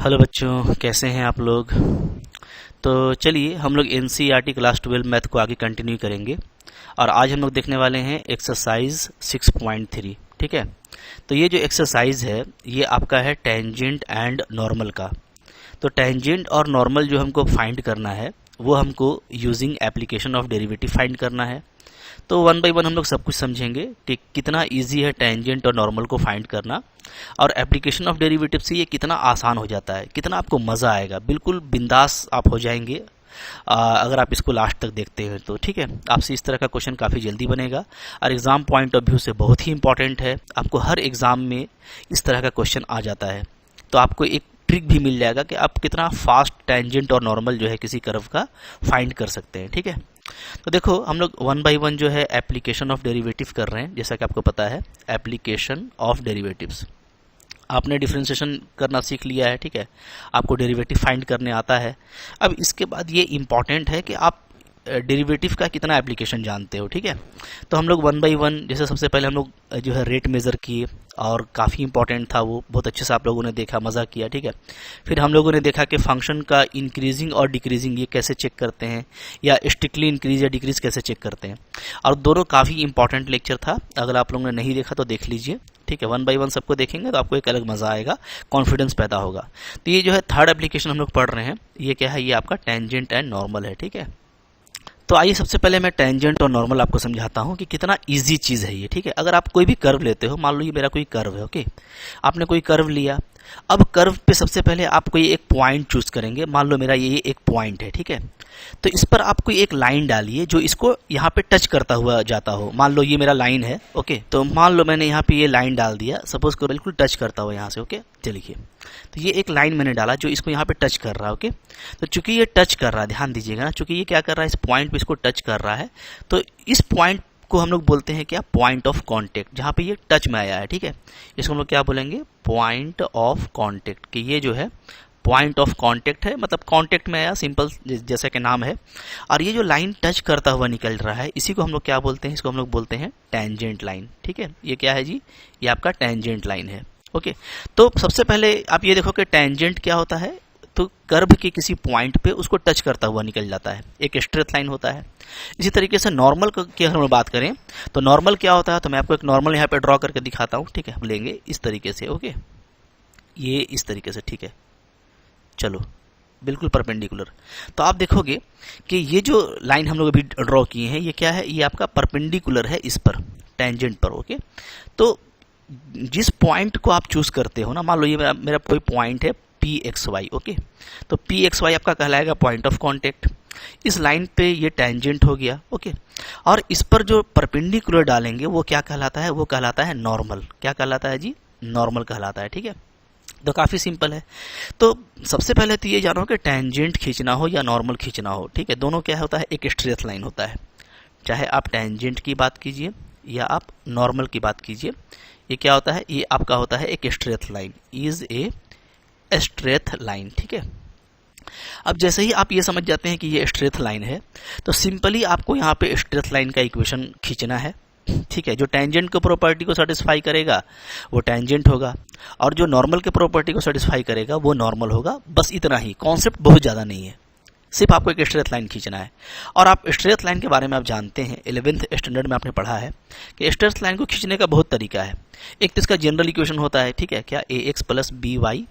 Hello बच्चों, कैसे हैं आप लोग। तो चलिए हम लोग एनसीईआरटी क्लास 12 मैथ को आगे कंटिन्यू करेंगे और आज हम लोग देखने वाले हैं एक्सरसाइज 6.3। ठीक है, तो ये जो एक्सरसाइज है ये आपका है टेंजेंट एंड नॉर्मल का। तो टेंजेंट और नॉर्मल जो हमको फाइंड करना है वो हमको using application of derivative find करना है। तो वन बाय वन हम लोग सब कुछ समझेंगे कि कितना इजी है टेंजेंट और नॉर्मल को फाइंड करना, और एप्लीकेशन ऑफ डेरिवेटिव से ये कितना आसान हो जाता है, कितना आपको मज़ा आएगा, बिल्कुल बिंदास आप हो जाएंगे अगर आप इसको लास्ट तक देखते हैं तो। ठीक है, आपसे इस तरह का क्वेश्चन काफ़ी जल्दी बनेगा और एग्ज़ाम पॉइंट ऑफ व्यू से बहुत ही इंपॉर्टेंट है। आपको हर एग्ज़ाम में इस तरह का क्वेश्चन आ जाता है, तो आपको एक ट्रिक भी मिल जाएगा कि आप कितना फास्ट टेंजेंट और नॉर्मल जो है किसी कर्व का फाइंड कर सकते हैं। ठीक है, तो देखो हम लोग वन बाय वन जो है एप्लीकेशन ऑफ डेरिवेटिव कर रहे हैं। जैसा कि आपको पता है एप्लीकेशन ऑफ डेरिवेटिव्स, आपने डिफरेंशिएशन करना सीख लिया है। ठीक है, आपको डेरिवेटिव फाइंड करने आता है। अब इसके बाद ये इम्पॉर्टेंट है कि आप डेरिवेटिव का कितना एप्लीकेशन जानते हो। ठीक है, तो हम लोग वन बाय वन, जैसे सबसे पहले हम लोग जो है रेट मेज़र किए और काफ़ी इंपॉर्टेंट था वो, बहुत अच्छे से आप लोगों ने देखा, मज़ा किया। ठीक है, फिर हम लोगों ने देखा कि फंक्शन का इंक्रीजिंग और डिक्रीजिंग ये कैसे चेक करते हैं, या स्ट्रिक्टली इंक्रीज या डिक्रीज कैसे चेक करते हैं, और दोनों काफ़ी इंपॉर्टेंट लेक्चर था। अगर आप लोगों ने नहीं देखा तो देख लीजिए। ठीक है, वन बाय वन सबको देखेंगे तो आपको एक अलग मज़ा आएगा, कॉन्फिडेंस पैदा होगा। तो ये जो है थर्ड एप्लीकेशन हम लोग पढ़ रहे हैं, ये क्या है, ये आपका टेंजेंट एंड नॉर्मल है। ठीक है, तो आइए सबसे पहले मैं टेंजेंट और नॉर्मल आपको समझाता हूं कि कितना इजी चीज़ है ये। ठीक है, अगर आप कोई भी कर्व लेते हो, मान लो ये मेरा कोई कर्व है। ओके, आपने कोई कर्व लिया, अब कर्व पे सबसे पहले आप कोई एक पॉइंट चूज करेंगे। मान लो मेरा ये एक पॉइंट है। ठीक है, तो इस पर आप कोई एक लाइन डालिए जो इसको यहाँ पे टच करता हुआ जाता हो। मान लो ये मेरा लाइन है। ओके, तो मान लो मैंने यहाँ पे ये लाइन डाल दिया, सपोज को बिल्कुल टच करता हुआ यहाँ से। ओके, चलिए, तो ये एक लाइन मैंने डाला जो इसको यहाँ पे टच कर रहा है। ओके, तो चूंकि ये टच कर रहा है, ध्यान दीजिएगा ना, चूंकि ये क्या कर रहा है, इस पॉइंट पे इसको टच कर रहा है, तो इस पॉइंट को हम लोग बोलते हैं क्या, पॉइंट ऑफ कांटेक्ट, जहाँ पे ये टच में आया है। ठीक है, इसको हम लोग क्या बोलेंगे, पॉइंट ऑफ कांटेक्ट, कि ये जो है पॉइंट ऑफ कांटेक्ट है, मतलब कांटेक्ट में आया, सिंपल जैसा कि नाम है। और ये जो लाइन टच करता हुआ निकल रहा है, इसी को हम लोग क्या बोलते हैं, इसको हम लोग बोलते हैं टेंजेंट लाइन। ठीक है, ये क्या है जी, ये आपका टेंजेंट लाइन है। ओके, तो सबसे पहले आप ये देखो कि टेंजेंट क्या होता है, तो कर्व के किसी पॉइंट पे उसको टच करता हुआ निकल जाता है, एक स्ट्रेट लाइन होता है। इसी तरीके से नॉर्मल की अगर हम बात करें तो नॉर्मल क्या होता है, तो मैं आपको एक नॉर्मल यहाँ पे ड्रॉ करके दिखाता हूँ। ठीक है, हम लेंगे इस तरीके से। ओके, ये इस तरीके से। ठीक है, चलो, बिल्कुल परपेंडिकुलर। तो आप देखोगे कि ये जो लाइन हम लोग अभी ड्रॉ किए हैं, ये क्या है, ये आपका परपेंडिकुलर है इस पर, टेंजेंट पर। ओके, तो जिस पॉइंट को आप चूज करते हो ना, मान लो ये मेरा कोई पॉइंट है पी एक्स वाई। ओके, तो पी एक्स वाई आपका कहलाएगा पॉइंट ऑफ कांटेक्ट। इस लाइन पे ये टेंजेंट हो गया। ओके, और इस पर जो परपेंडिकुलर डालेंगे वो क्या कहलाता है, वो कहलाता है नॉर्मल। क्या कहलाता है जी, नॉर्मल कहलाता है। ठीक है, तो काफ़ी सिंपल है। तो सबसे पहले तो ये जानो कि टेंजेंट खींचना हो या नॉर्मल खींचना हो, ठीक है, दोनों क्या होता है, एक स्ट्रेट लाइन होता है। चाहे आप टेंजेंट की बात कीजिए या आप नॉर्मल की बात कीजिए, ये क्या होता है, ये आपका होता है एक straight line, is a straight line. ठीक है, अब जैसे ही आप ये समझ जाते हैं कि ये स्ट्रेट लाइन है, तो सिंपली आपको यहाँ पे स्ट्रेट लाइन का इक्वेशन खींचना है। ठीक है, जो टेंजेंट के प्रॉपर्टी को सेटिस्फाई करेगा वो टेंजेंट होगा, और जो नॉर्मल के प्रॉपर्टी को सेटिस्फाई करेगा वो नॉर्मल होगा। बस इतना ही, कॉन्सेप्ट बहुत ज़्यादा नहीं है, सिर्फ आपको एक स्ट्रेट लाइन खींचना है। और आप स्ट्रेट लाइन के बारे में आप जानते हैं, 11th स्टैंडर्ड में आपने पढ़ा है कि स्ट्रेट लाइन को खींचने का बहुत तरीका है। एक तो इसका जनरल इक्वेशन होता है, ठीक है, क्या, a x plus b y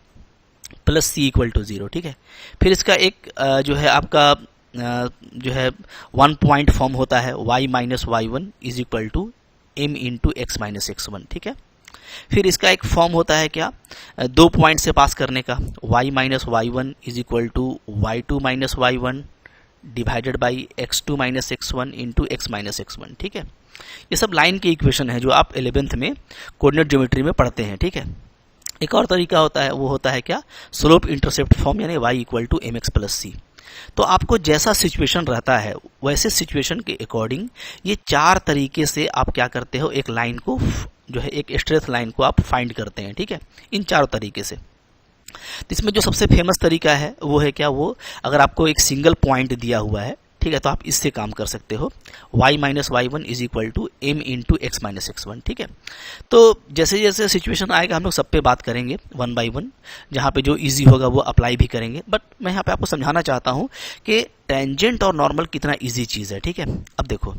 plus c equal to 0। ठीक है, फिर इसका एक जो है आपका जो है 1 पॉइंट फॉर्म होता है, y minus y one is equal to m into x minus x one. ठीक है, फिर इसका एक फॉर्म होता है क्या, 2 पॉइंट से पास करने का, y minus y one is equal to y two minus y one divided by x two minus x one into x minus x one. ठीक है, ये सब लाइन के इक्वेशन है जो आप 11th में कोऑर्डिनेट ज्योमेट्री में पढ़ते हैं। ठीक है, एक और तरीका होता है, वो होता है क्या, स्लोप इंटरसेप्ट फॉर्म, यानी y equal to m x plus c. तो आपको जैसा सिचुएशन रहता है वैसे सिचुएशन के अकॉर्डिंग ये 4 तरीके से आप क्या करते हो, एक लाइन को जो है, एक स्ट्रेट लाइन को आप फाइंड करते हैं। ठीक है, इन 4 तरीके से। तो इसमें जो सबसे फेमस तरीका है वो है क्या, वो अगर आपको एक सिंगल पॉइंट दिया हुआ है, ठीक है, तो आप इससे काम कर सकते हो, y minus y one is equal to m into x minus x one. ठीक है, तो जैसे जैसे सिचुएशन आएगा हम लोग सब पे बात करेंगे वन बाई वन, जहाँ पे जो इजी होगा वो अप्लाई भी करेंगे। बट मैं यहाँ पे आपको समझाना चाहता हूँ कि टेंजेंट और नॉर्मल कितना ईजी चीज़ है। ठीक है, अब देखो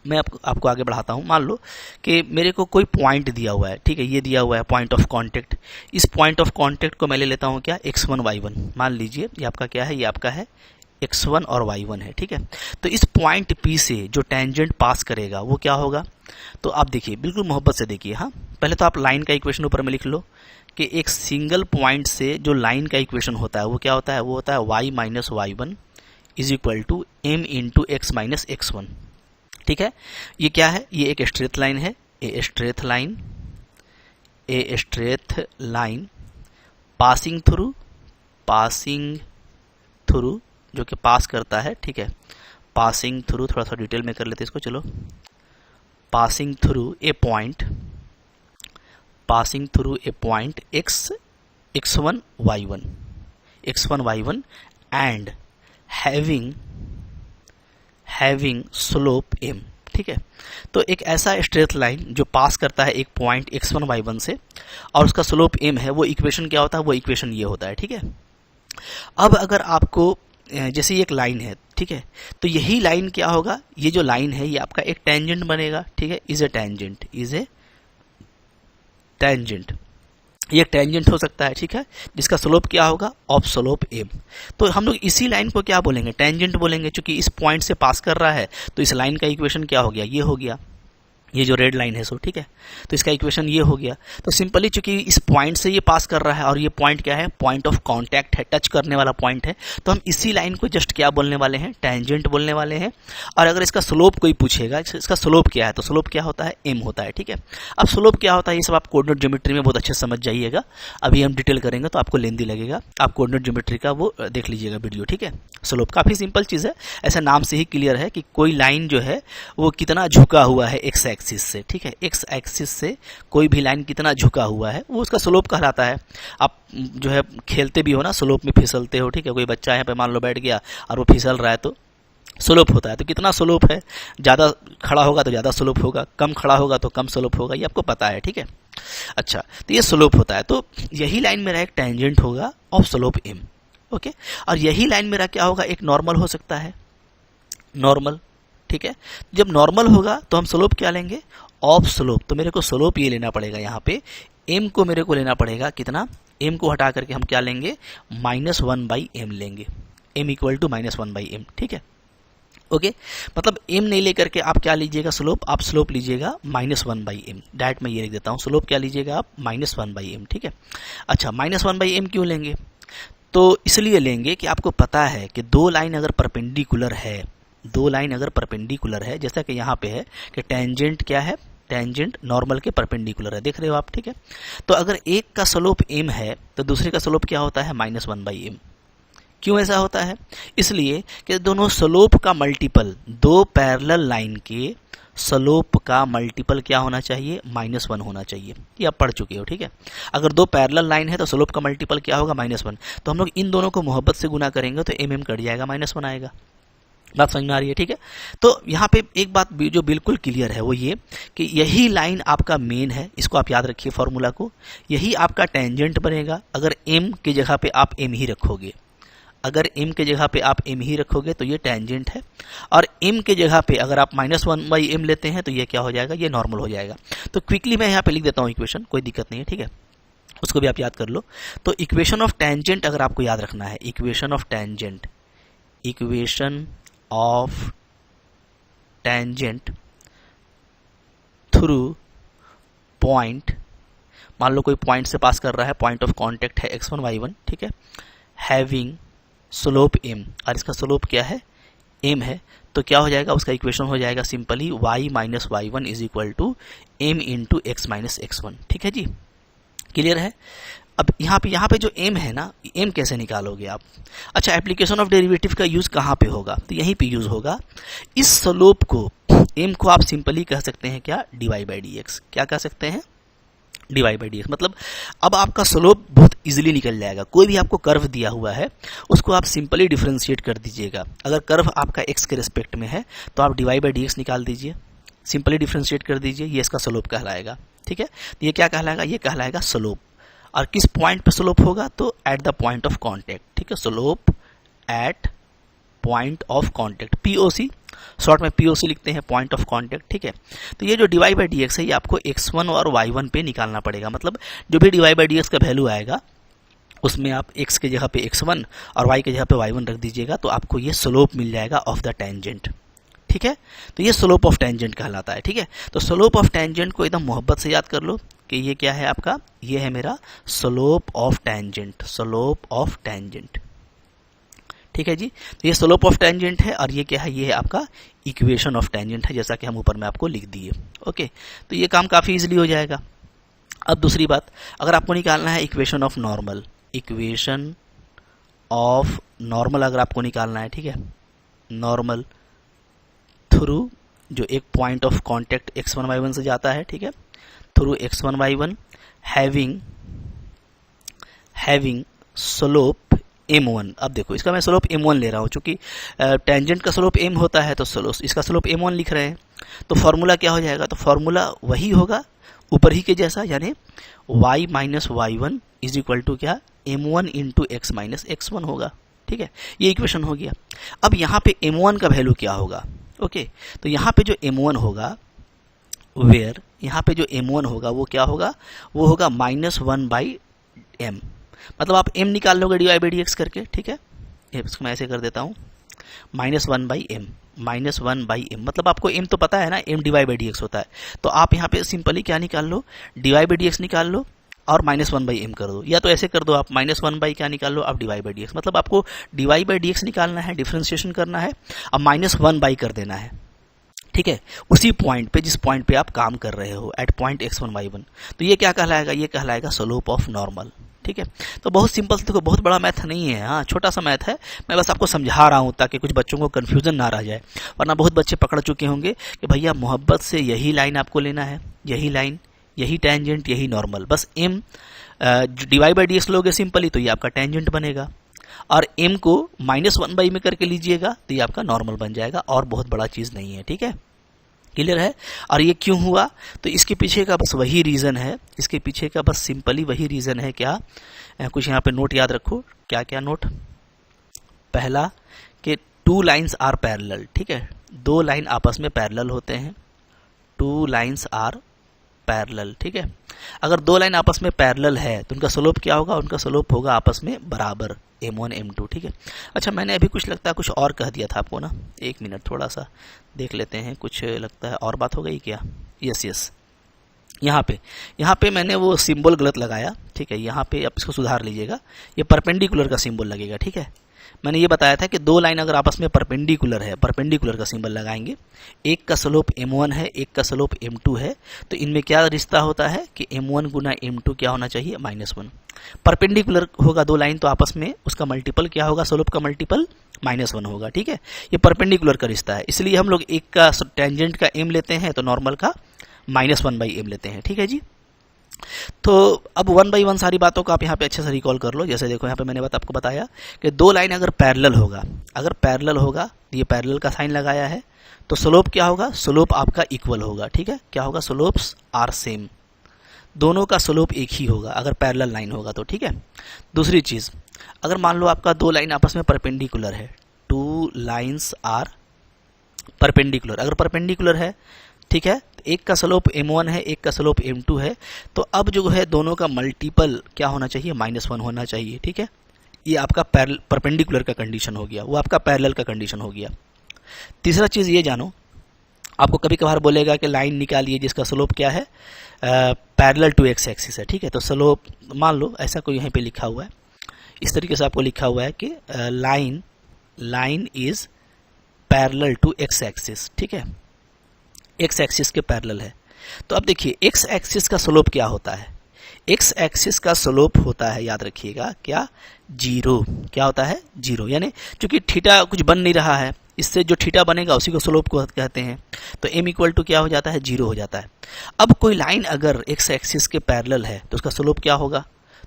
मैं आपको आगे बढ़ाता हूँ। मान लो कि मेरे को कोई पॉइंट दिया हुआ है, ठीक है, ये दिया हुआ है पॉइंट ऑफ कांटेक्ट। इस पॉइंट ऑफ कांटेक्ट को मैं ले लेता हूँ क्या, x1 y1। मान लीजिए ये आपका क्या है, ये आपका है x1 और y1 है। ठीक है, तो इस पॉइंट P से जो टेंजेंट पास करेगा वो क्या होगा, तो आप देखिए, बिल्कुल मोहब्बत से देखिए। हाँ, पहले तो आप लाइन का इक्वेशन ऊपर में लिख लो कि एक सिंगल पॉइंट से जो लाइन का इक्वेशन होता है वो क्या होता है, वो होता है y minus y one is equal to m into x minus x one. ठीक है, ये क्या है, ये एक स्ट्रेट लाइन है, a straight line passing through जो कि पास करता है। ठीक है, पासिंग थ्रू, थोड़ा सा डिटेल में कर लेते हैं इसको, चलो, passing through a point x1 y1 and having slope m। ठीक है, तो एक ऐसा स्ट्रेट लाइन जो पास करता है एक पॉइंट x1 y1 से और उसका स्लोप m है, वो इक्वेशन क्या होता है, वो इक्वेशन ये होता है। ठीक है, अब अगर आपको जैसे ये एक लाइन है, ठीक है, तो यही लाइन क्या होगा, ये जो लाइन है ये आपका एक टेंजेंट बनेगा। ठीक है, इज ए टेंजेंट, ये टेंजेंट हो सकता है। ठीक है, जिसका स्लोप क्या होगा, ऑफ स्लोप m। तो हम लोग इसी लाइन को क्या बोलेंगे, टेंजेंट बोलेंगे, क्योंकि इस पॉइंट से पास कर रहा है। तो इस लाइन का इक्वेशन क्या हो गया, ये हो गया, ये जो रेड लाइन है सो। ठीक है, तो इसका इक्वेशन ये हो गया। तो सिंपली चूंकि इस पॉइंट से ये पास कर रहा है और ये पॉइंट क्या है, पॉइंट ऑफ कांटेक्ट है, टच करने वाला पॉइंट है, तो हम इसी लाइन को जस्ट क्या बोलने वाले हैं, टेंजेंट बोलने वाले हैं। और अगर इसका स्लोप कोई पूछेगा, इसका स्लोप क्या है, तो स्लोप क्या होता है, m होता है। ठीक है, अब स्लोप क्या होता है ये सब आप कोऑर्डिनेट ज्योमेट्री में बहुत अच्छे समझ जाइएगा, अभी हम डिटेल करेंगे तो आपको लेंदी लगेगा, आप कोऑर्डिनेट ज्योमेट्री का वो देख लीजिएगा वीडियो। ठीक है, स्लोप काफी सिंपल चीज है, ऐसा नाम से ही क्लियर है कि कोई लाइन जो है वो कितना झुका हुआ है एक्स एक्सिस से। ठीक है, एक्स एक्सिस से कोई भी लाइन कितना झुका हुआ है वो उसका स्लोप कहलाता है। आप जो है खेलते भी हो ना, स्लोप में फिसलते हो। ठीक है, कोई बच्चा यहाँ पे मान लो बैठ गया और वो फिसल रहा है तो स्लोप होता है। तो कितना स्लोप है, ज़्यादा खड़ा होगा तो ज़्यादा स्लोप होगा, कम खड़ा होगा तो कम स्लोप होगा, ये आपको पता है। ठीक है, अच्छा, तो ये स्लोप होता है। तो यही लाइन मेरा एक टेंजेंट होगा ऑफ स्लोप m। ओके, और यही लाइन मेरा क्या होगा, एक नॉर्मल हो सकता है, नॉर्मल। ठीक है, जब नॉर्मल होगा तो हम स्लोप क्या लेंगे, ऑफ स्लोप। तो मेरे को स्लोप ये लेना पड़ेगा, यहाँ पे m को मेरे को लेना पड़ेगा कितना, m को हटा करके हम क्या लेंगे, -1 बाई m लेंगे, m equal to -1 by m। ठीक है, ओके, मतलब m नहीं लेकर के आप क्या लीजिएगा, स्लोप, आप स्लोप लीजिएगा -1 बाई m। डायरेक्ट मैं ये लिख देता हूँ, स्लोप क्या लीजिएगा आप, -1 बाई m। ठीक है, अच्छा, -1 बाई m क्यों लेंगे, तो इसलिए लेंगे कि आपको पता है कि दो लाइन अगर परपेंडिकुलर है, जैसा कि यहाँ पे है कि टेंजेंट क्या है, टेंजेंट नॉर्मल के परपेंडिकुलर है, देख रहे हो आप। ठीक है, तो अगर एक का स्लोप m है तो दूसरे का स्लोप क्या होता है, -1 बाई m। क्यों ऐसा होता है, इसलिए कि दोनों स्लोप का मल्टीपल, दो पैरेलल लाइन के स्लोप का मल्टीपल क्या होना चाहिए, -1 होना चाहिए। ये आप पढ़ चुके हो। ठीक है, अगर दो पैरेलल लाइन है तो स्लोप का मल्टीपल क्या होगा, -1। तो हम लोग इन दोनों को मोहब्बत से गुना करेंगे तो m कट जाएगा, -1 आएगा। बात समझ में आ रही है। ठीक है, तो यहाँ पे एक बात जो बिल्कुल क्लियर है वो ये कि यही लाइन आपका मेन है, इसको आप याद रखिए फॉर्मूला को, यही आपका टेंजेंट बनेगा अगर m की जगह पे आप m ही रखोगे। अगर m के जगह पे आप m ही रखोगे तो ये टेंजेंट है, और m के जगह पे अगर आप -1 बाई m लेते हैं तो ये क्या हो जाएगा, ये नॉर्मल हो जाएगा। तो क्विकली मैं यहाँ पे लिख देता हूँ इक्वेशन, कोई दिक्कत नहीं है। ठीक है, उसको भी आप याद कर लो। तो इक्वेशन ऑफ टेंजेंट अगर आपको याद रखना है, equation of tangent through point, मान लो कोई पॉइंट से पास कर रहा है, पॉइंट ऑफ कांटेक्ट है x1 y1। ठीक है, हैविंग स्लोप m, और इसका स्लोप क्या है, m है, तो क्या हो जाएगा, उसका इक्वेशन हो जाएगा simply y minus y one is equal to m into x minus x one. ठीक है जी, क्लियर है। अब यहाँ पे जो m है ना, m कैसे निकालोगे आप, अच्छा, एप्लीकेशन ऑफ डेरिवेटिव का यूज कहाँ पे होगा, तो यहीं पे यूज होगा। इस स्लोप को, m को आप सिंपली कह सकते हैं क्या, dy बाई dx। क्या कह सकते हैं, dy बाई डी एक्स। मतलब अब आपका स्लोप बहुत इजीली निकल जाएगा। कोई भी आपको कर्व दिया हुआ है उसको आप सिंपली डिफरेंशिएट कर दीजिएगा। अगर कर्व आपका x के रिस्पेक्ट में है तो आप dy बाई डी एक्स निकाल दीजिए, सिंपली डिफरेंशिएट कर दीजिए, ये इसका स्लोप कहलाएगा। ठीक है, तो ये क्या कहलाएगा, ये कहलाएगा स्लोप। और किस पॉइंट पे स्लोप होगा, तो at the point of contact. ठीक है, slope eight point of contact, POC, short में पीओसी लिखते हैं, पॉइंट ऑफ कांटेक्ट। ठीक है, तो ये जो dy बाई डी एक्स है ये आपको x1 और y1 पे निकालना पड़ेगा। मतलब जो भी dy बाई डी एक्स का वैल्यू आएगा उसमें आप x के जगह पे x1 और y के जगह पे y1 रख दीजिएगा, तो आपको ये स्लोप मिल जाएगा ऑफ द टेंजेंट। ठीक है, तो ये स्लोप ऑफ टेंजेंट कहलाता है। ठीक है, तो स्लोप ऑफ टेंजेंट को एकदम मोहब्बत से याद कर लो कि ये क्या है आपका, ये है मेरा slope of tangent, slope of tangent. ठीक है जी, तो ये स्लोप ऑफ टेंजेंट है और ये क्या है, ये है आपका इक्वेशन ऑफ टेंजेंट है, जैसा कि हम ऊपर में आपको लिख दिए। ओके, तो ये काम काफी इजीली हो जाएगा। अब दूसरी बात, अगर आपको निकालना है equation of normal, equation of normal अगर आपको निकालना है, ठीक है, नॉर्मल थ्रू जो एक point of contact x1 y1 से जाता है, ठीक है, through x1 y1 having slope m1। अब देखो इसका मैं स्लोप m1 ले रहा हूं, चूंकि टेंजेंट का स्लोप m होता है तो इसका स्लोप m1 लिख रहे हैं, तो फॉर्मूला क्या हो जाएगा, तो फॉर्मूला वही होगा ऊपर ही के जैसा, यानी y minus y1 is equal to क्या, m1 into x minus x1 होगा। ठीक है, ये इक्वेशन हो गया। अब यहाँ पे m1 का वैल्यू क्या होगा, ओके, तो यहाँ पे जो m1 होगा, वेयर यहाँ पे जो m1 होगा वो क्या होगा, वो होगा -1 बाई m। मतलब आप m निकाल लोगे dy बाई डी एक्स करके। ठीक है, इसको मैं ऐसे कर देता हूँ, -1 बाई m, -1 बाई m। मतलब आपको m तो पता है ना, m dy by d x होता है, तो आप यहाँ पे सिंपली क्या निकाल लो, dy बाई डी एक्स निकाल लो और -1 बाई m कर दो, या तो ऐसे कर दो आप -1 बाई क्या निकाल लो, आप dy बाई डी एक्स। मतलब आपको dy बाई डी एक्स निकालना है, डिफरेंशिएशन करना है, अब -1 बाई कर देना है। ठीक है, उसी पॉइंट पे जिस पॉइंट पे आप काम कर रहे हो, एट पॉइंट x1 y1। तो ये क्या कहलाएगा, ये कहलाएगा स्लोप ऑफ नॉर्मल। ठीक है, तो बहुत सिंपल से, देखो बहुत बड़ा मैथ नहीं है, हाँ छोटा सा मैथ है, मैं बस आपको समझा रहा हूँ ताकि कुछ बच्चों को कंफ्यूजन ना रह जाए, वरना बहुत बच्चे पकड़ चुके होंगे कि भैया मोहब्बत से यही लाइन आपको लेना है, यही लाइन, यही टेंजेंट, यही नॉर्मल, बस m dy by d x लोगे सिंपली तो ये आपका टेंजेंट बनेगा, और m को -1 बाई में करके लीजिएगा तो ये आपका नॉर्मल बन जाएगा, और बहुत बड़ा चीज नहीं है। ठीक है, क्लियर है। और ये क्यों हुआ, तो इसके पीछे का बस वही रीजन है, इसके पीछे का बस सिंपली वही रीजन है। क्या कुछ यहाँ पे नोट याद रखो, क्या क्या नोट, पहला कि 2 लाइन्स आर पैरेलल। ठीक है, 2 लाइन आपस में पैरेलल होते हैं, 2 लाइन्स आर पैरेलल। ठीक है, अगर 2 लाइन आपस में पैरेलल है तो उनका स्लोप क्या होगा, उनका स्लोप होगा आपस में बराबर, m1 m2। ठीक है, अच्छा मैंने अभी कुछ लगता है कुछ और कह दिया था आपको ना, 1 मिनट थोड़ा सा देख लेते हैं, कुछ लगता है और बात हो गई क्या, यस, यहाँ पे मैंने वो सिंबल गलत लगाया। ठीक है, यहाँ पे आप इसको सुधार लीजिएगा, ये परपेंडिकुलर का सिंबल लगेगा। ठीक है, मैंने ये बताया था कि 2 लाइन अगर आपस में परपेंडिकुलर है, परपेंडिकुलर का सिंबल लगाएंगे, एक का स्लोप m1 है, एक का स्लोप m2 है, तो इनमें क्या रिश्ता होता है कि m1 गुना m2 क्या होना चाहिए, -1। परपेंडिकुलर होगा 2 लाइन तो आपस में उसका मल्टीपल क्या होगा, स्लोप का मल्टीपल -1 होगा। ठीक है, ये परपेंडिकुलर का रिश्ता है, इसलिए हम लोग एक का टेंजेंट का m लेते हैं तो नॉर्मल का -1 बाई m लेते हैं। ठीक है जी, तो अब 1 बाई 1 सारी बातों को आप यहाँ पे अच्छे से रिकॉल कर लो। जैसे देखो यहाँ पे मैंने आपको बताया कि 2 लाइन अगर पैरेलल होगा, अगर पैरेलल होगा, ये पैरेलल का साइन लगाया है, तो स्लोप क्या होगा, स्लोप आपका इक्वल होगा। ठीक है, क्या होगा, स्लोप्स आर सेम, दोनों का स्लोप एक ही होगा अगर पैरेलल लाइन होगा तो। ठीक है, दूसरी चीज, अगर मान लो आपका 2 लाइन आपस में परपेंडिकुलर है, 2 लाइन्स आर परपेंडिकुलर, अगर परपेंडिकुलर है, ठीक है, एक का स्लोप m1 है, एक का स्लोप m2 है, तो अब जो है दोनों का मल्टीपल क्या होना चाहिए, -1 होना चाहिए। ठीक है, ये आपका परपेंडिकुलर का कंडीशन हो गया, वो आपका पैरेलल का कंडीशन हो गया। तीसरा चीज ये जानो, आपको कभी कभार बोलेगा कि लाइन निकालिए जिसका स्लोप क्या है, पैरेलल टू एक्स एक्सिस है। ठीक है, तो स्लोप मान लो ऐसा कोई यहाँ पे लिखा हुआ है, इस तरीके से आपको लिखा हुआ है कि line is parallel to x axis. ठीक है, एक्स एक्सिस के पैरेलल है, तो अब देखिए एक्स एक्सिस का स्लोप क्या होता है, एक्स एक्सिस का स्लोप होता है, याद रखिएगा क्या, 0। क्या होता है, 0, यानी चूंकि थीटा कुछ बन नहीं रहा है इससे जो थीटा बनेगा उसी को स्लोप को कहते हैं। तो m इक्वल टू क्या हो जाता है, 0 हो जाता है। अब कोई लाइन अगर x एक्सिस के पैरेलल है तो उसका स्लोप क्या होगा,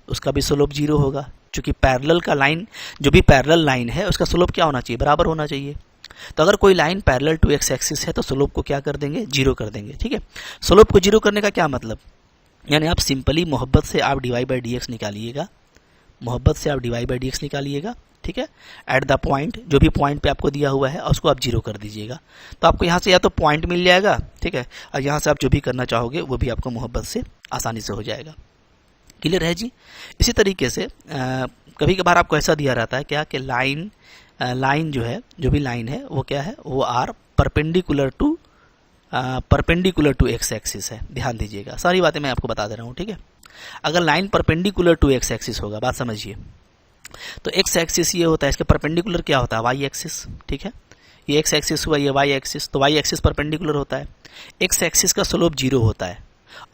उसका भी स्लोप 0 होगा, क्योंकि पैरेलल का लाइन, जो भी पैरेलल लाइन है उसका स्लोप क्या होना चाहिए, बराबर होना चाहिए। तो अगर कोई line parallel to x axis है तो स्लोप को क्या कर देंगे, 0 कर देंगे। ठीक है, स्लोप को 0 करने का क्या मतलब, यानी आप सिंपली मोहब्बत से आप dy बाई डी एक्स निकालिएगा, मोहब्बत से आप dy बाई डी एक्स निकालिएगा। ठीक है, एट द पॉइंट, जो भी पॉइंट पे आपको दिया हुआ है उसको आप 0 कर दीजिएगा, तो आपको यहाँ से या तो पॉइंट मिल जाएगा, ठीक है, और यहाँ से आप जो भी करना चाहोगे वो भी आपको मोहब्बत से आसानी से हो जाएगा। क्लियर है जी। इसी तरीके से कभी कभार आपको ऐसा दिया रहता है क्या कि लाइन जो है, जो भी लाइन है वो क्या है, वो are perpendicular to x axis है। ध्यान दीजिएगा, सारी बातें मैं आपको बता दे रहा हूँ। ठीक है, अगर line perpendicular to x axis होगा, बात समझिए, तो एक्स एक्सिस ये होता है, इसके परपेंडिकुलर क्या होता है, वाई एक्सिस। ठीक है, ये एक्स एक्सिस हुआ, ये वाई एक्सिस, तो वाई एक्सिस परपेंडिकुलर होता है। एक्स एक्सिस का स्लोप 0 होता है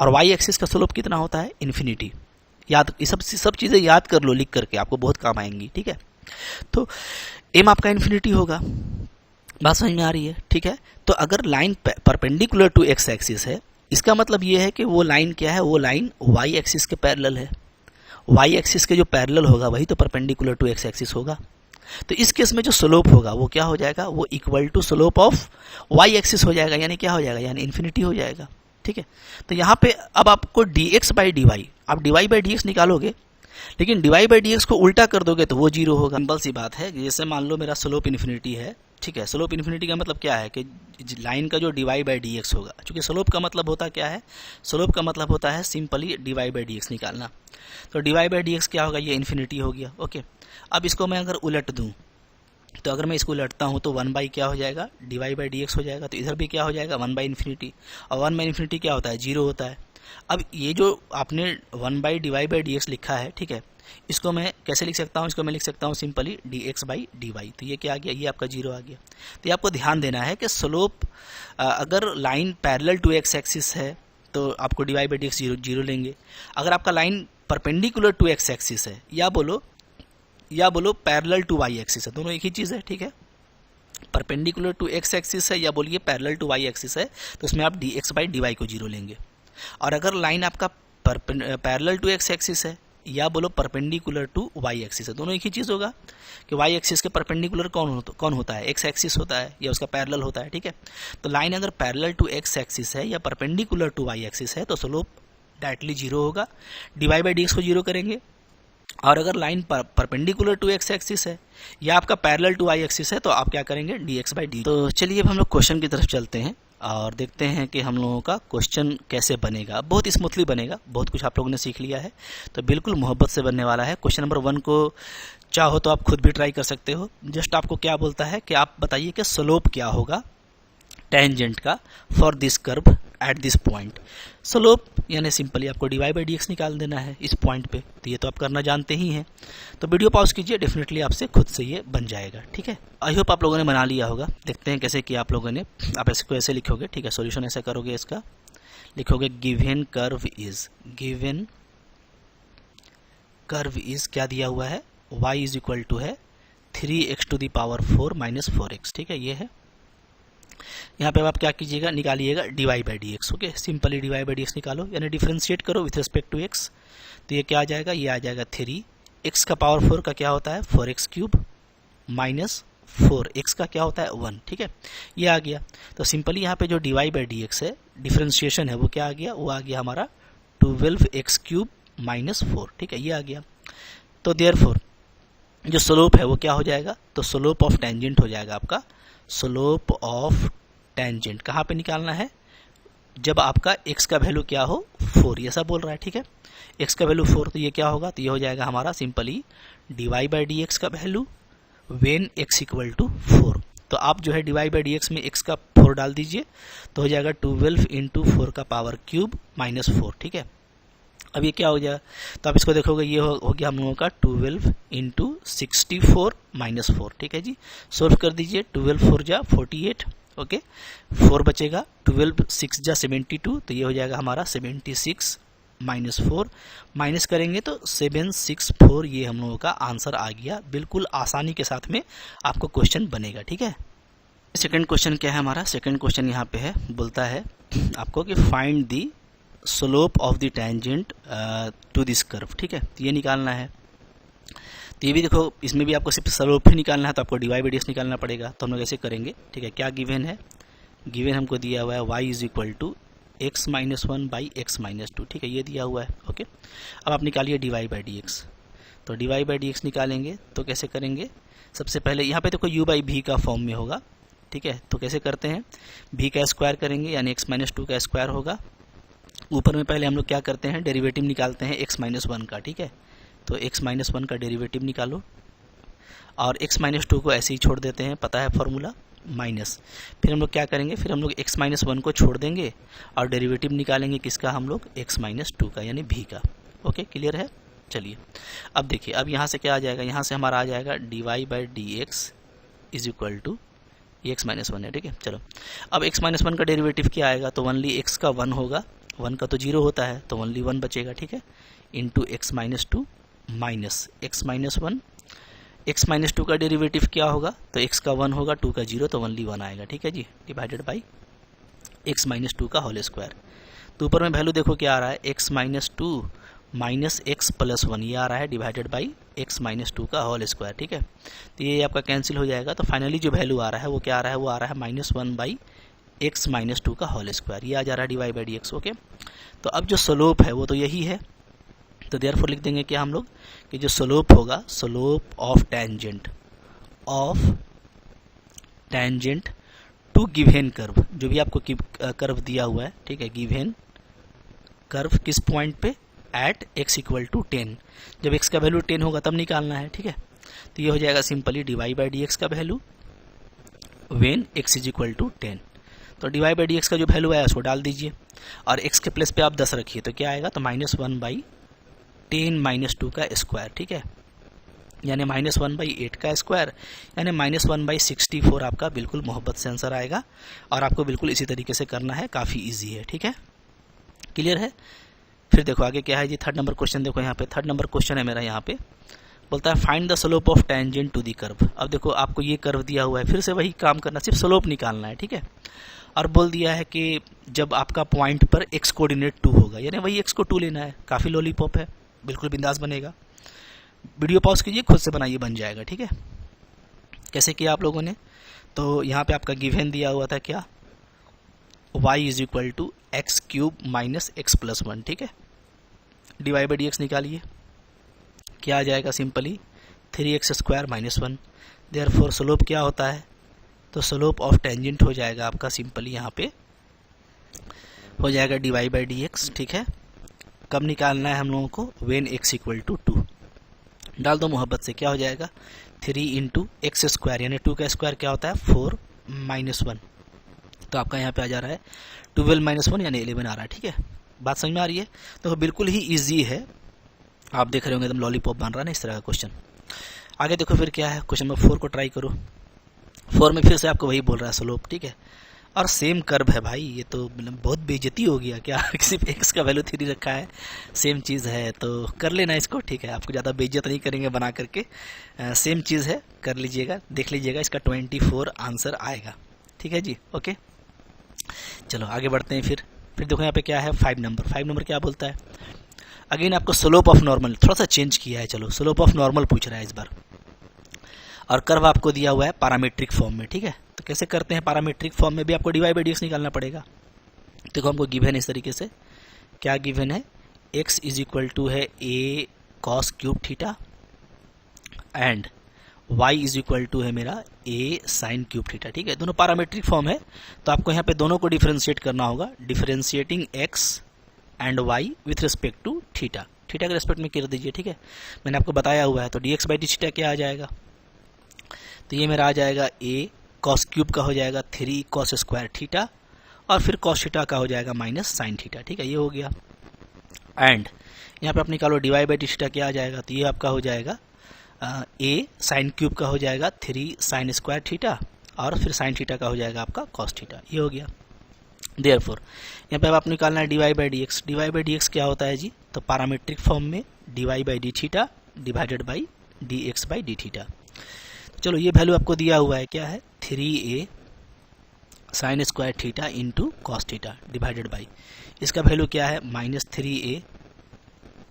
और वाई एक्सिस का स्लोप कितना होता है, इन्फिनिटी। याद, ये सब चीज़ें याद कर लो लिख करके, आपको बहुत काम आएंगी। ठीक है, तो एम आपका इन्फिनिटी होगा, बात समझ में आ रही है। ठीक है, तो अगर line perpendicular to x axis है, इसका मतलब ये है कि वो लाइन क्या है, वो लाइन वाई एक्सिस के पैरेलल है। वाई एक्सिस के जो पैरेलल होगा वही तो परपेंडिकुलर टू एक्स एक्सिस होगा। तो इस केस में जो स्लोप होगा वो क्या हो जाएगा, वो equal to slope of y axis हो जाएगा, यानी क्या हो जाएगा, यानी इन्फिनिटी हो जाएगा। ठीक है, तो यहाँ पे अब आपको dx बाई dy, आप dy बाई dx निकालोगे, लेकिन dy बाई dx को उल्टा कर दोगे तो वो 0 होगा। सिंपल सी बात है, जैसे मान लो मेरा स्लोप इन्फिनिटी है। ठीक है, स्लोप इन्फिनिटी का मतलब क्या है कि लाइन का जो dy बाई dx होगा, क्योंकि स्लोप का मतलब होता क्या है, स्लोप का मतलब होता है सिंपली dy बाई dx निकालना। तो dy बाई dx क्या होगा, ये इन्फिनिटी हो गया। ओके, अब इसको मैं अगर उलट दूं, तो अगर मैं इसको उलटता हूं तो 1 बाई क्या हो जाएगा, dy बाई dx हो जाएगा। तो इधर भी क्या हो जाएगा, 1 बाई इन्फिनिटी, और 1 बाई इन्फिनिटी क्या होता है, 0 होता है। अब ये जो आपने 1 बाई dy बाई dx लिखा है, ठीक है, इसको मैं कैसे लिख सकता हूँ, इसको मैं लिख सकता हूँ सिंपली dx बाई dy। तो ये क्या आ गया, ये आपका 0 आ गया। तो ये आपको ध्यान देना है कि स्लोप अगर line parallel to x axis है तो आपको dy बाई dx 0 लेंगे। अगर आपका line perpendicular to x axis है, या बोलो पैरेलल टू वाई एक्सिस है, दोनों एक ही चीज़ है। ठीक है, परपेंडिकुलर टू एक्स एक्सिस है या बोलिए पैरेलल टू वाई एक्सिस है, तो उसमें आप dx बाई dy को 0 लेंगे। और अगर लाइन आपका पैरेलल टू एक्स एक्सिस है या बोलो परपेंडिकुलर टू वाई एक्सिस है, दोनों एक ही चीज़ होगा कि वाई एक्सिस के परपेंडिकुलर कौन होता है, एक्स एक्सिस होता है या उसका पैरेलल होता है। ठीक है, तो लाइन अगर पैरेलल टू एक्स एक्सिस है या परपेंडिकुलर टू वाई एक्सिस है तो स्लोप डायरेक्टली 0 होगा, dy बाई dx को 0 करेंगे। और अगर line perpendicular to x axis है या आपका पैरेलल टू वाई एक्सिस है तो आप क्या करेंगे, dx बाई dy। तो चलिए अब हम लोग क्वेश्चन की तरफ चलते हैं और देखते हैं कि हम लोगों का क्वेश्चन कैसे बनेगा। बहुत स्मूथली बनेगा, बहुत कुछ आप लोगों ने सीख लिया है, तो बिल्कुल मोहब्बत से बनने वाला है। क्वेश्चन नंबर 1 को चाहो तो आप खुद भी ट्राई कर सकते हो। जस्ट आपको क्या बोलता है कि आप बताइए कि स्लोप क्या होगा टेंजेंट का for this curve at this point. Slope यानी सिंपली आपको dy बाई dx निकाल देना है इस पॉइंट पे, तो ये तो आप करना जानते ही हैं। तो वीडियो पॉज कीजिए, डेफिनेटली आपसे खुद से ये बन जाएगा। ठीक है, आई होप आप लोगों ने बना लिया होगा। देखते हैं कैसे किया आप लोगों ने। आप ऐसे को ऐसे लिखोगे, ठीक है, सॉल्यूशन ऐसा करोगे, इसका लिखोगे गिवन कर्व इज क्या दिया हुआ है, y इज इक्वल टू है 3x to the power 4 minus 4x। ठीक है, ये है। यहाँ पे आप क्या कीजिएगा, निकालिएगा dy by dx। Okay, simply dy by dx निकालो, यानी डिफरेंशिएट करो विथ रिस्पेक्ट टू x। तो ये क्या आ जाएगा, ये आ जाएगा 3x का पावर 4 का क्या होता है 4x क्यूब माइनस 4x का क्या होता है 1। ठीक है, ये आ गया। तो सिंपली यहाँ पे जो dy बाई dx है, डिफरेंशिएशन है, वो क्या आ गया, वो आ गया हमारा 12x क्यूब माइनस 4। ठीक है, ये आ गया। तो देयरफॉर जो स्लोप है वो क्या हो जाएगा, तो स्लोप ऑफ टेंजेंट हो जाएगा आपका, स्लोप ऑफ टेंजेंट कहाँ पे निकालना है, जब आपका x का वैल्यू क्या हो 4, ये सब बोल रहा है। ठीक है, x का वैल्यू 4, तो ये क्या होगा, तो ये हो जाएगा हमारा सिंपली dy बाई dx का value when x equal to 4। तो आप जो है dy बाई dx में x का 4 डाल दीजिए, तो हो जाएगा 12 इंटू 4 का पावर क्यूब माइनस 4। ठीक है, अब ये क्या हो जाएगा, तो आप इसको देखोगे, ये हो गया हम लोगों का 12 इंटू 64 माइनस 4। ठीक है जी, सोल्व कर दीजिए, 12 4 जा 48। ओके, 4 बचेगा, 12 6 जा 72, तो ये हो जाएगा हमारा 76 माइनस 4। माइनस करेंगे तो 764, ये हम लोगों का आंसर आ गया। बिल्कुल आसानी के साथ में आपको क्वेश्चन बनेगा। ठीक है। सेकंड क्वेश्चन क्या है हमारा? सेकंड क्वेश्चन यहाँ पे है, बोलता है आपको कि find the slope of the tangent to this curve. ठीक है, तो ये निकालना है। तो ये भी देखो, इसमें भी आपको सिर्फ स्लोप ही निकालना है, तो आपको dy बाई डी एक्स निकालना पड़ेगा। तो हम लोग ऐसे करेंगे। ठीक है, क्या गिवन है? गिवन हमको दिया हुआ है y is equal to x minus one by x minus two. ठीक है, ये दिया हुआ है। ओके, अब आप निकालिए dy बाई डी एक्स। तो dy बाई डी एक्स निकालेंगे तो कैसे करेंगे? सबसे पहले यहाँ पे देखो u बाई भी का फॉर्म में होगा। ठीक है, तो कैसे करते हैं? v का स्क्वायर करेंगे, यानी x माइनस टू का स्क्वायर होगा। ऊपर में पहले हम लोग क्या करते हैं? डेरिवेटिव निकालते हैं x माइनस वन का। ठीक है, तो x माइनस वन का डेरिवेटिव निकालो और x माइनस टू को ऐसे ही छोड़ देते हैं, पता है फॉर्मूला माइनस। फिर हम लोग क्या करेंगे? फिर हम लोग x माइनस वन को छोड़ देंगे और डेरिवेटिव निकालेंगे किसका? हम लोग x माइनस टू का, यानी v का। ओके, क्लियर है? चलिए अब देखिए, अब यहाँ से क्या आ जाएगा? यहाँ से हमारा आ जाएगा dy by d x is equal to x minus one है। ठीक है, चलो अब x माइनस वन का डेरिवेटिव क्या आएगा? तो ओनली x का वन होगा, वन का तो जीरो होता है, तो ओनली वन बचेगा। ठीक है, into x minus two minus x minus one. X minus two का डेरिवेटिव क्या होगा? तो x का वन होगा, टू का जीरो, तो ओनली वन आएगा। ठीक है जी, divided by x minus two का होल स्क्वायर। तो ऊपर में वैल्यू देखो क्या आ रहा है? X minus two minus x plus one, ये आ रहा है divided by x minus two का होल स्क्वायर। ठीक है, तो ये आपका कैंसिल हो जाएगा। तो फाइनली जो वैल्यू आ रहा है वो क्या आ रहा है? वो आ रहा है minus one by x minus two का होल स्क्वायर, ये आ जा रहा है D by d x. Okay, तो अब जो स्लोप है वो तो यही है, तो देयरफॉर लिख देंगे क्या हम लोग कि जो स्लोप होगा, slope of tangent to given curve, जो भी आपको कर्व दिया हुआ है। ठीक है, गिवन कर्व किस पॉइंट पे? At x equal to 10। जब x का वैल्यू 10 होगा तब निकालना है। ठीक है, तो ये हो जाएगा simply dy by d x का value when x is equal to 10। तो dy बाई डी एक्स का जो वैल्यू आया उसको डाल दीजिए और x के प्लेस पे आप 10 रखिए, तो क्या आएगा? तो minus one by 10 minus two का स्क्वायर। ठीक है, यानी माइनस वन बाई 8 का स्क्वायर, यानी माइनस वन बाई 64 आपका बिल्कुल मोहब्बत से आंसर आएगा। और आपको बिल्कुल इसी तरीके से करना है, काफ़ी ईजी है। ठीक है, क्लियर है? फिर देखो आगे क्या है जी, थर्ड नंबर क्वेश्चन देखो यहाँ पे। थर्ड नंबर क्वेश्चन है मेरा यहाँ पे, बोलता है find the slope of tangent to the curve. अब देखो आपको ये कर्व दिया हुआ है, फिर से वही काम करना, सिर्फ स्लोप निकालना है। ठीक है, और बोल दिया है कि जब आपका पॉइंट पर x कोऑर्डिनेट 2 होगा, यानी वही x को 2 लेना है। काफ़ी लॉलीपॉप है, बिल्कुल बिंदास बनेगा। वीडियो पॉज कीजिए, खुद से बनाइए, बन जाएगा। ठीक है, कैसे किया आप लोगों ने? तो यहाँ पे आपका गिवन दिया हुआ था क्या? y is equal to x cube minus x plus one. ठीक है, d y by d x निकालिए, क्या आ जाएगा? Simply 3x square minus one. Therefore slope क्या होता है? तो स्लोप ऑफ टेंजेंट हो जाएगा आपका सिंपली यहाँ पे हो जाएगा d y by d x. ठीक है, कब निकालना है हम लोगों को? When x equal to 2। डाल दो मोहब्बत से, क्या हो जाएगा? 3 इंटू एक्स स्क्वायर, यानी 2 का स्क्वायर क्या होता है? 4 माइनस वन। तो आपका यहाँ पे आ जा रहा है 12 माइनस वन, यानी 11 आ रहा है। ठीक है, बात समझ में आ रही है? तो बिल्कुल ही ईजी है, आप देख रहे होंगे एकदम लॉलीपॉप बन रहा है ना इस तरह का क्वेश्चन। आगे देखो फिर क्या है, क्वेश्चन नंबर 4 को ट्राई करो। 4 में फिर से आपको वही बोल रहा है स्लोप। ठीक है, और सेम कर्व है भाई, ये तो मतलब बहुत बेइज्जती हो गया क्या? सिर्फ x का वैल्यू 3 रखा है, सेम चीज़ है तो कर लेना इसको। ठीक है, आपको ज़्यादा बेइज्जत नहीं करेंगे बना करके, सेम चीज़ है, कर लीजिएगा, देख लीजिएगा, इसका 24 आंसर आएगा। ठीक है जी, ओके, चलो आगे बढ़ते हैं। फिर देखो यहाँ पे क्या है? 5 नंबर क्या बोलता है? अगेन आपको स्लोप ऑफ नॉर्मल थोड़ा सा चेंज किया है, चलो स्लोप ऑफ नॉर्मल पूछ रहा है इस बार, और कर्व आपको दिया हुआ है पैरामीट्रिक फॉर्म में। ठीक है, तो कैसे करते हैं? पैरामीट्रिक फॉर्म में भी आपको d y by d x निकालना पड़ेगा। देखो हमको गिवन है इस तरीके से, क्या गिवन है? x इज इक्वल टू है a cos cube theta and y is equal to है मेरा a साइन क्यूब थीटा। ठीक है, दोनों पैरामीट्रिक फॉर्म है, तो आपको यहाँ पे दोनों को डिफरेंशिएट करना होगा, differentiating x and y with respect to theta के रिस्पेक्ट में कर दीजिए। ठीक है, मैंने आपको बताया हुआ है, तो dx बाई डी थीटा क्या आ जाएगा? तो ये मेरा आ जाएगा a कॉस क्यूब का हो जाएगा 3 कॉस स्क्वायर थीटा, और फिर कॉस थीटा का हो जाएगा माइनस साइन थीटा। ठीक है, ये हो गया। एंड यहाँ पे आप निकालो d y by d theta क्या आ जाएगा? तो ये आपका हो जाएगा a साइन क्यूब का हो जाएगा 3 साइन स्क्वायर थीटा, और फिर साइन थीटा का हो जाएगा आपका कॉस थीटा। ये हो गया। देयरफॉर यहाँ पे अब आप निकालना है d y by d x. D y by d x क्या होता है जी? तो पैरामीट्रिक फॉर्म में d y by d theta divided by d x by d theta. चलो ये वैल्यू आपको दिया हुआ है, क्या है? 3a sine square theta into cos theta divided by, इसका वैल्यू क्या है -3a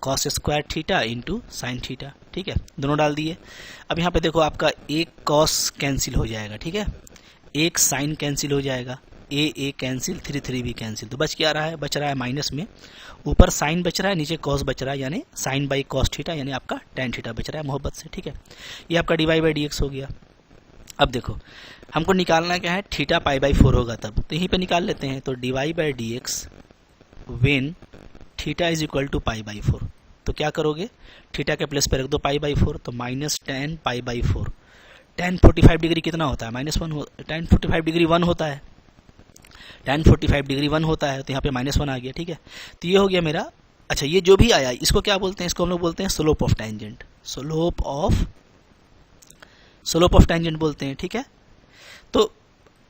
cos square theta into sine theta. ठीक है, दोनों डाल दिए। अब यहाँ पे देखो आपका एक कॉस कैंसिल हो जाएगा, ठीक है, एक साइन कैंसिल हो जाएगा, ए कैंसिल, 3 भी कैंसिल, तो बच क्या रहा है, बच रहा है माइनस में, ऊपर साइन बच रहा है, नीचे कॉस बच रहा है, यानी साइन बाई कॉस थीटा, यानी आपका टेन थीटा बच रहा है मोहब्बत से। ठीक है, ये आपका डी बाई डी एक्स हो गया। अब देखो हमको निकालना क्या है, थीटा पाई बाई 4 होगा तब, तो यहीं पे निकाल लेते हैं। तो d by d x when theta is equal to pi by 4, तो क्या करोगे, थीटा के प्लेस पे रख दो पाई बाई 4, तो -10 पाई बाई 4। tan 45 डिग्री कितना होता है, -1 tan 45 डिग्री 1 होता है, tan 45 डिग्री 1 होता है, तो यहाँ पे -1 आ गया। ठीक है, तो ये हो गया मेरा। अच्छा, ये जो भी आया इसको क्या बोलते हैं, इसको हम लोग बोलते हैं slope of tangent, slope of tangent बोलते हैं। ठीक है, तो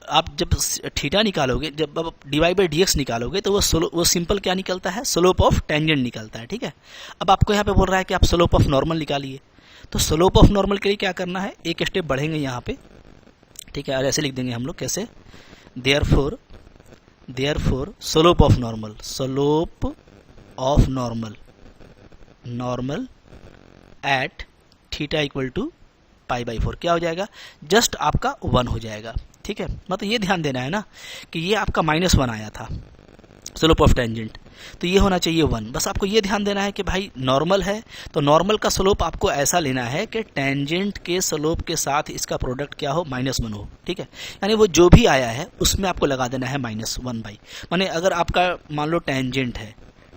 आप जब थीटा निकालोगे, जब आप डी बाई डी एक्स निकालोगे, तो वो सिंपल क्या निकलता है, स्लोप ऑफ टेंजेंट निकलता है। ठीक है, अब आपको यहाँ पे बोल रहा है कि आप स्लोप ऑफ नॉर्मल निकालिए, तो स्लोप ऑफ नॉर्मल के लिए क्या करना है, एक स्टेप बढ़ेंगे यहाँ पे। ठीक है, और ऐसे लिख देंगे हम लोग कैसे, therefore slope of normal at theta equal to pi by 4 क्या हो जाएगा, जस्ट आपका 1 हो जाएगा। ठीक है, मतलब ये ध्यान देना है ना कि ये आपका -1 आया था स्लोप ऑफ टेंजेंट, तो ये होना चाहिए 1। बस आपको ये ध्यान देना है कि भाई नॉर्मल है, तो नॉर्मल का स्लोप आपको ऐसा लेना है कि टेंजेंट के स्लोप के साथ इसका प्रोडक्ट क्या हो, -1 हो। ठीक है, यानी वो जो भी आया है उसमें आपको लगा देना है -1 बाई, माने अगर आपका मान लो टेंजेंट है,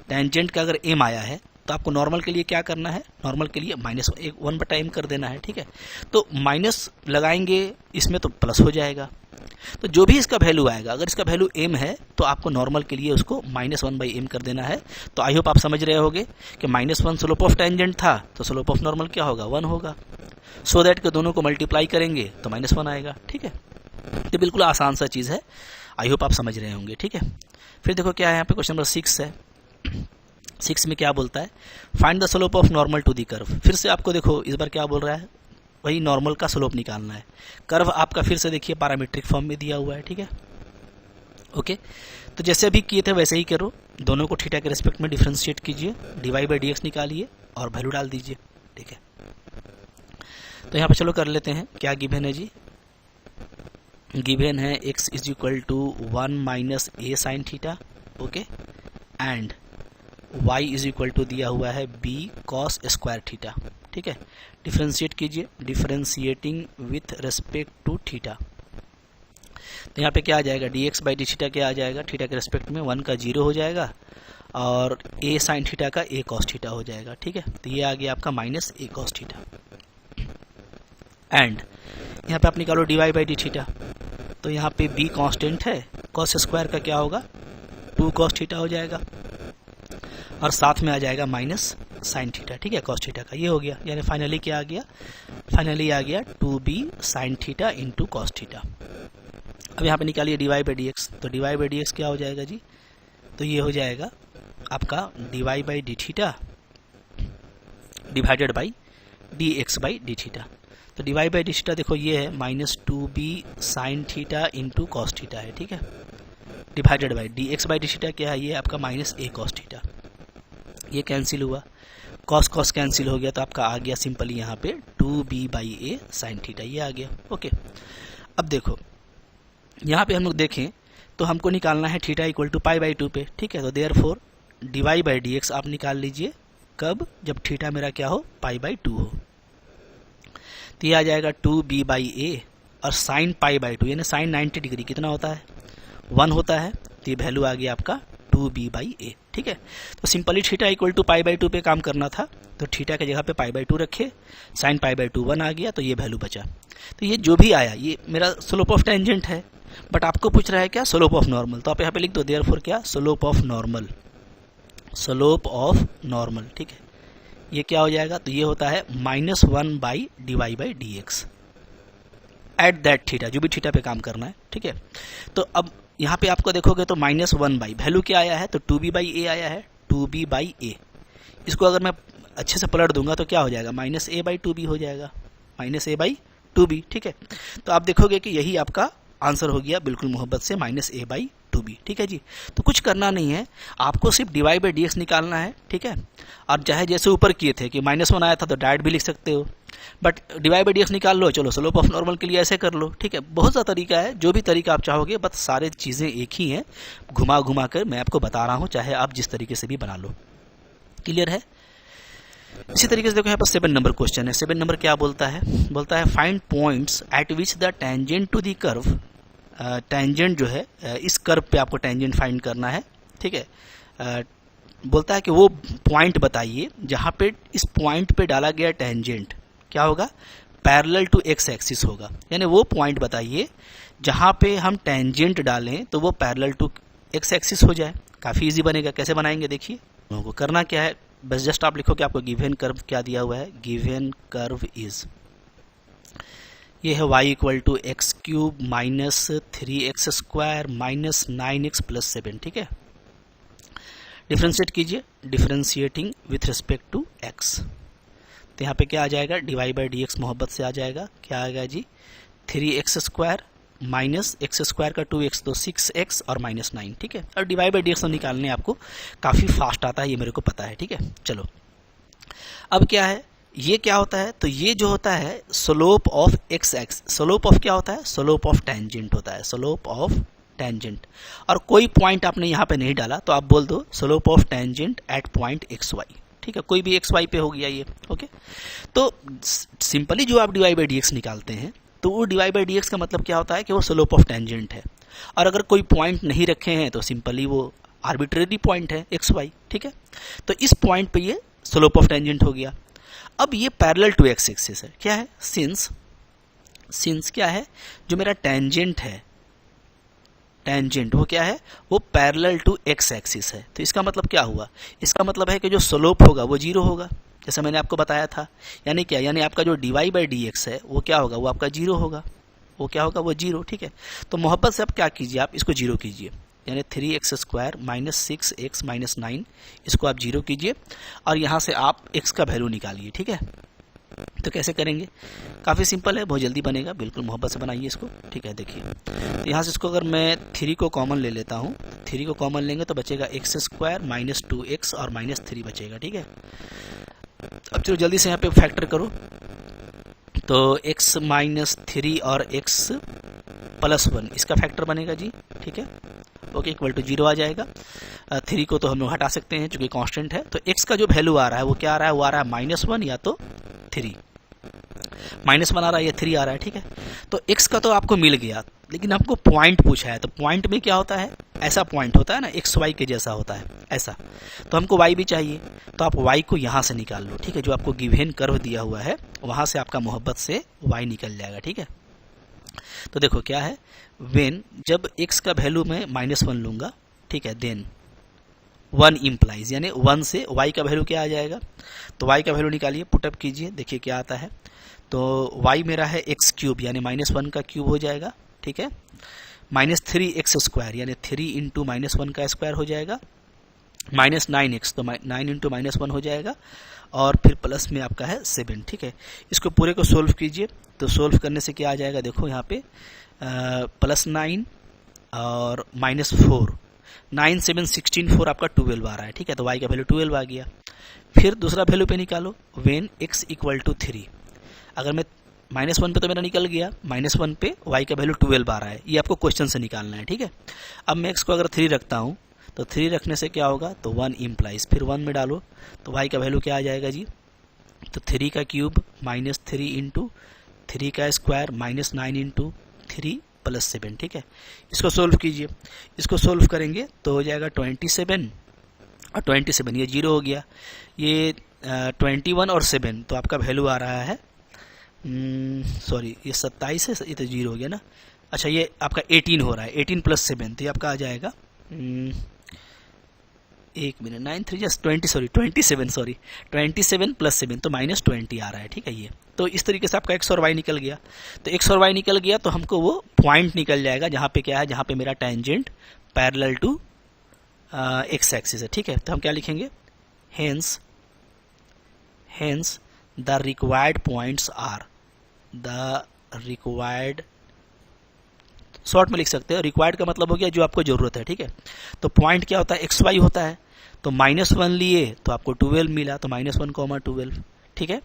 टेंजेंट का अगर m आया है, तो आपको नॉर्मल के लिए क्या करना है, नॉर्मल के लिए -1/m कर देना है। ठीक है, तो माइनस लगाएंगे इसमें तो प्लस हो जाएगा, तो जो भी इसका वैल्यू आएगा, अगर इसका वैल्यू m है तो आपको नॉर्मल के लिए उसको -1/m कर देना है। तो आई होप आप समझ रहे होगे कि -1 स्लोप ऑफ टेंजेंट था, तो स्लोप ऑफ नॉर्मल क्या होगा, 1 होगा, सो दैट के दोनों को मल्टीप्लाई करेंगे तो -1 आएगा। ठीक है, ये बिल्कुल आसान सा चीज़ है, आई होप आप समझ रहे होंगे। ठीक है, फिर देखो क्या है यहाँ पे, क्वेश्चन नंबर 6 है। 6 में क्या बोलता है, find the slope of normal to the curve. फिर से आपको देखो इस बार क्या बोल रहा है, वही नॉर्मल का स्लोप निकालना है। कर्व आपका फिर से देखिए पैरामीट्रिक फॉर्म में दिया हुआ है। ठीक है, ओके, तो जैसे अभी किए थे वैसे ही करो, दोनों को थीटा के रिस्पेक्ट में डिफरेंशिएट कीजिए, डी बाई डी एक्स निकालिए और वैल्यू डाल दीजिए। ठीक है, तो यहाँ पे चलो कर लेते हैं, क्या गिवन है जी, गिवन है x is equal to 1 - a sine theta, okay, and y is equal to दिया हुआ है b कॉस स्क्वायर थीटा। ठीक है, डिफरेंशिएट कीजिए, differentiating with respect to theta, तो यहाँ पे क्या आ जाएगा, dx बाई डी थीटा क्या आ जाएगा, थीटा के रेस्पेक्ट में 1 का 0 हो जाएगा और a साइन थीटा का a कॉस थीटा हो जाएगा। ठीक है, तो ये आ गया आपका -a कॉस थीटा, एंड यहाँ पे आप निकालो dy बाई डी थीटा, तो यहाँ पे b कांस्टेंट है, कॉस स्क्वायर का क्या होगा, 2 कॉस थीटा हो जाएगा, और साथ में आ जाएगा माइनस साइन थीटा। ठीक है, कॉस थीटा का, ये हो गया, यानी फाइनली क्या आ गया, फाइनली आ गया 2b sine theta into cos theta. अब यहाँ पे निकालिए डी बाई डी एक्स, तो डी बाई डी एक्स क्या हो जाएगा जी, तो ये हो जाएगा आपका D by d theta divided by d x by d theta. तो डी बाई डी थीटा देखो ये है -2b sine theta into cos theta है। ठीक है, divided by d x by d theta क्या है, ये आपका -a कॉस थीटा, ये कैंसिल हुआ, कॉस कॉस कैंसिल हो गया, तो आपका आ गया सिंपली यहाँ पे 2b by a sine theta, ये आ गया। ओके, अब देखो यहाँ पे हम लोग देखें तो हमको निकालना है theta equal to pi by 2 पे। ठीक है, तो therefore d y by d x आप निकाल लीजिए, कब, जब थीटा मेरा क्या हो, पाई बाई 2 हो, तो ये आ जाएगा 2b बाई a, और साइन पाई बाई 2 यानी साइन 90 डिग्री कितना होता है, 1 होता है, तो ये वैल्यू आ गया आपका 2b बाई a। ठीक है, तो simply theta equal to pi by 2 पे काम करना था, तो थीटा के जगह पे पाई बाई 2 रखे, साइन पाई बाई 2 1 आ गया, तो ये वैल्यू बचा। तो ये जो भी आया ये मेरा स्लोप ऑफ टेंजेंट है, बट आपको पूछ रहा है क्या, स्लोप ऑफ नॉर्मल, तो आप यहाँ पे लिख दो देयरफॉर क्या, slope of normal, slope of normal. ठीक है, ये क्या हो जाएगा, तो ये होता है -1 by d y by d x at that theta, जो भी थीटा पे काम करना है। ठीक है, तो अब यहाँ पे आपको देखोगे तो -1 बाई वैल्यू क्या आया है, तो 2b बाई ए आया है, 2b बाई ए, इसको अगर मैं अच्छे से पलट दूंगा तो क्या हो जाएगा, -a बाई 2b हो जाएगा, -a बाई 2b। ठीक है, तो आप देखोगे कि यही आपका आंसर हो गया बिल्कुल मोहब्बत से -a/2b। ठीक है जी। तो कुछ करना नहीं है, आपको सिर्फ dy/dx निकालना है। ठीक है, और चाहे जैसे ऊपर किए थे कि -1 आया था तो डायरेक्ट भी लिख सकते हो, बट dy/dx निकाल लो, चलो स्लोप ऑफ नॉर्मल के लिए ऐसे कर लो। ठीक है, बहुत सा तरीका है, जो भी तरीका आप चाहोगे, बस सारे चीज़ें एक ही हैं, घुमा घुमा कर मैं आपको बता रहा हूँ, चाहे आप जिस तरीके से भी बना लो। क्लियर है? इसी तरीके से देखो यहाँ पर 7 नंबर क्वेश्चन है। 7 नंबर क्या बोलता है? बोलता है find points at which the tangent to the curve, tangent जो है इस कर्व पे आपको टेंजेंट फाइंड करना है। ठीक है, बोलता है कि वो पॉइंट बताइए जहाँ पे इस पॉइंट पे डाला गया टेंजेंट क्या होगा, पैरेलल टू एक्स एक्सिस होगा। यानी वो पॉइंट बताइए जहाँ पे हम टेंजेंट डालें तो वो पैरेलल टू एक्स एक्सिस हो जाए। काफ़ी इजी बनेगा। कैसे बनाएंगे देखिए, लोगों को करना क्या है, बस जस्ट आप लिखो कि आपको गिवन कर्व क्या दिया हुआ है। गिवन कर्व इज, ये है y = x³ - 3x² - 9x + 7। ठीक है, डिफ्रेंशिएट कीजिए, differentiating with respect to x। तो यहाँ पे क्या आ जाएगा, dy/dx मोहब्बत से आ जाएगा। क्या आएगा जी, 3x² माइनस x² का 2x तो 6x और -9। ठीक है, और dy/dx निकालने आपको काफ़ी फास्ट आता है, ये मेरे को पता है। ठीक है, चलो अब क्या है, ये क्या होता है, तो ये जो होता है slope of x x, slope of क्या होता है, स्लोप ऑफ टेंजेंट होता है, स्लोप ऑफ टेंजेंट। और कोई पॉइंट आपने यहाँ पे नहीं डाला तो आप बोल दो slope of tangent at point xy। ठीक है, कोई भी xy पे हो गया ये। ओके, तो सिंपली जो आप dy/dx निकालते हैं तो वो dy/dx का मतलब क्या होता है कि वो स्लोप ऑफ टेंजेंट है। और अगर कोई पॉइंट नहीं रखे हैं तो सिंपली वो आर्बिट्रेरी पॉइंट है xy। ठीक है, तो इस पॉइंट पे ये स्लोप ऑफ टेंजेंट हो गया। अब ये पैरेलल टू एक्स एक्सिस है। क्या है, सिंस क्या है, जो मेरा टेंजेंट है, टेंजेंट वो क्या है, वो पैरेलल टू एक्स एक्सिस है। तो इसका मतलब क्या हुआ, इसका मतलब है कि जो स्लोप होगा वो 0 होगा, जैसा मैंने आपको बताया था। यानी क्या, यानी आपका जो dy/dx है वो क्या होगा, वो आपका 0 होगा। वो क्या होगा, वो 0। ठीक है, तो मोहब्बत से आप क्या कीजिए, आप इसको 0 कीजिए, यानी 3x² - 6x - 9 इसको आप 0 कीजिए और यहाँ से आप x का वैल्यू निकालिए। ठीक है, तो कैसे करेंगे, काफ़ी सिंपल है, बहुत जल्दी बनेगा, बिल्कुल मोहब्बत से बनाइए इसको। ठीक है, देखिए तो यहाँ से इसको अगर मैं 3 को कॉमन ले लेता हूँ, 3 को कॉमन लेंगे तो बचेगा x² - 2x और -3 बचेगा। ठीक है, अब चलो जल्दी से यहाँ पे फैक्टर करो, तो x - 3 और x + 1 इसका फैक्टर बनेगा जी। ठीक है, ओके, = 0 आ जाएगा। 3 को तो हम लोग हटा सकते हैं चूंकि कांस्टेंट है। तो x का जो वैल्यू आ रहा है वो क्या आ रहा है, वो आ रहा है -1 या तो 3, -1 आ रहा है या 3 आ रहा है। ठीक है, तो x का तो आपको मिल गया, लेकिन आपको पॉइंट पूछा है, तो पॉइंट में क्या होता है, ऐसा पॉइंट होता है ना, xy के जैसा होता है ऐसा, तो हमको y भी चाहिए, तो आप y को यहाँ से निकाल लो। ठीक है, जो आपको गिवन कर्व दिया हुआ है वहाँ से आपका मोहब्बत से y निकल जाएगा। ठीक है, तो देखो क्या है, वेन जब x का वैल्यू मैं -1 लूंगा, ठीक है, देन 1 इम्प्लाइज, यानी 1 से y का वैल्यू क्या आ जाएगा, तो y का वैल्यू निकालिए, पुटअप कीजिए, देखिए क्या आता है। तो y मेरा है x³ यानी -1 का क्यूब हो जाएगा। ठीक है, -3x² यानी 3 × -1 का स्क्वायर हो जाएगा, -9x तो 9 × -1 हो जाएगा, और फिर प्लस में आपका है 7। ठीक है, इसको पूरे को सोल्व कीजिए, तो सोल्व करने से क्या आ जाएगा, देखो यहाँ पे +9 और -4, 9 7 16 4 आपका 12 आ रहा है। ठीक है, तो y का वैल्यू 12 आ गया। फिर दूसरा वैल्यू पे निकालो, वेन x = 3, अगर मैं -1 पे तो मेरा निकल गया, -1 पे y का वैल्यू 12 आ रहा है, ये आपको क्वेश्चन से निकालना है। ठीक है, अब मैं x को अगर 3 रखता हूँ तो 3 रखने से क्या होगा, तो 1 इम्प्लाइज, फिर 1 में डालो तो y का वैल्यू क्या आ जाएगा जी, तो 3 का क्यूब -3 × 3 का स्क्वायर -9 × 3 + 7। ठीक है, इसको सोल्व कीजिए, इसको सोल्व करेंगे तो हो जाएगा 27 और 27, ये 0 हो गया, ये 21 और 7 तो आपका वैल्यू आ रहा है, सॉरी ये 27 है, ये तो 0 हो गया ना। अच्छा, ये आपका 18 हो रहा है, 18 + 7 तो ये आपका आ जाएगा 1 मिनट 9 3 जस्ट 20 सॉरी 27 सॉरी 27 + 7 तो -20 आ रहा है। ठीक है, ये तो इस तरीके से आपका x और y निकल गया। तो x और y निकल गया तो हमको वो पॉइंट निकल जाएगा जहाँ पे क्या है, जहाँ पे मेरा tangent parallel to x axis है। ठीक है, तो हम क्या लिखेंगे, hence the required points are, the required short में लिख सकते हो। रिक्वायर्ड का मतलब हो गया जो आपको जरूरत है, ठीक है। तो पॉइंट क्या होता है, XY होता है, तो -1 लिए तो आपको 12 मिला, तो -1, 12, ठीक है।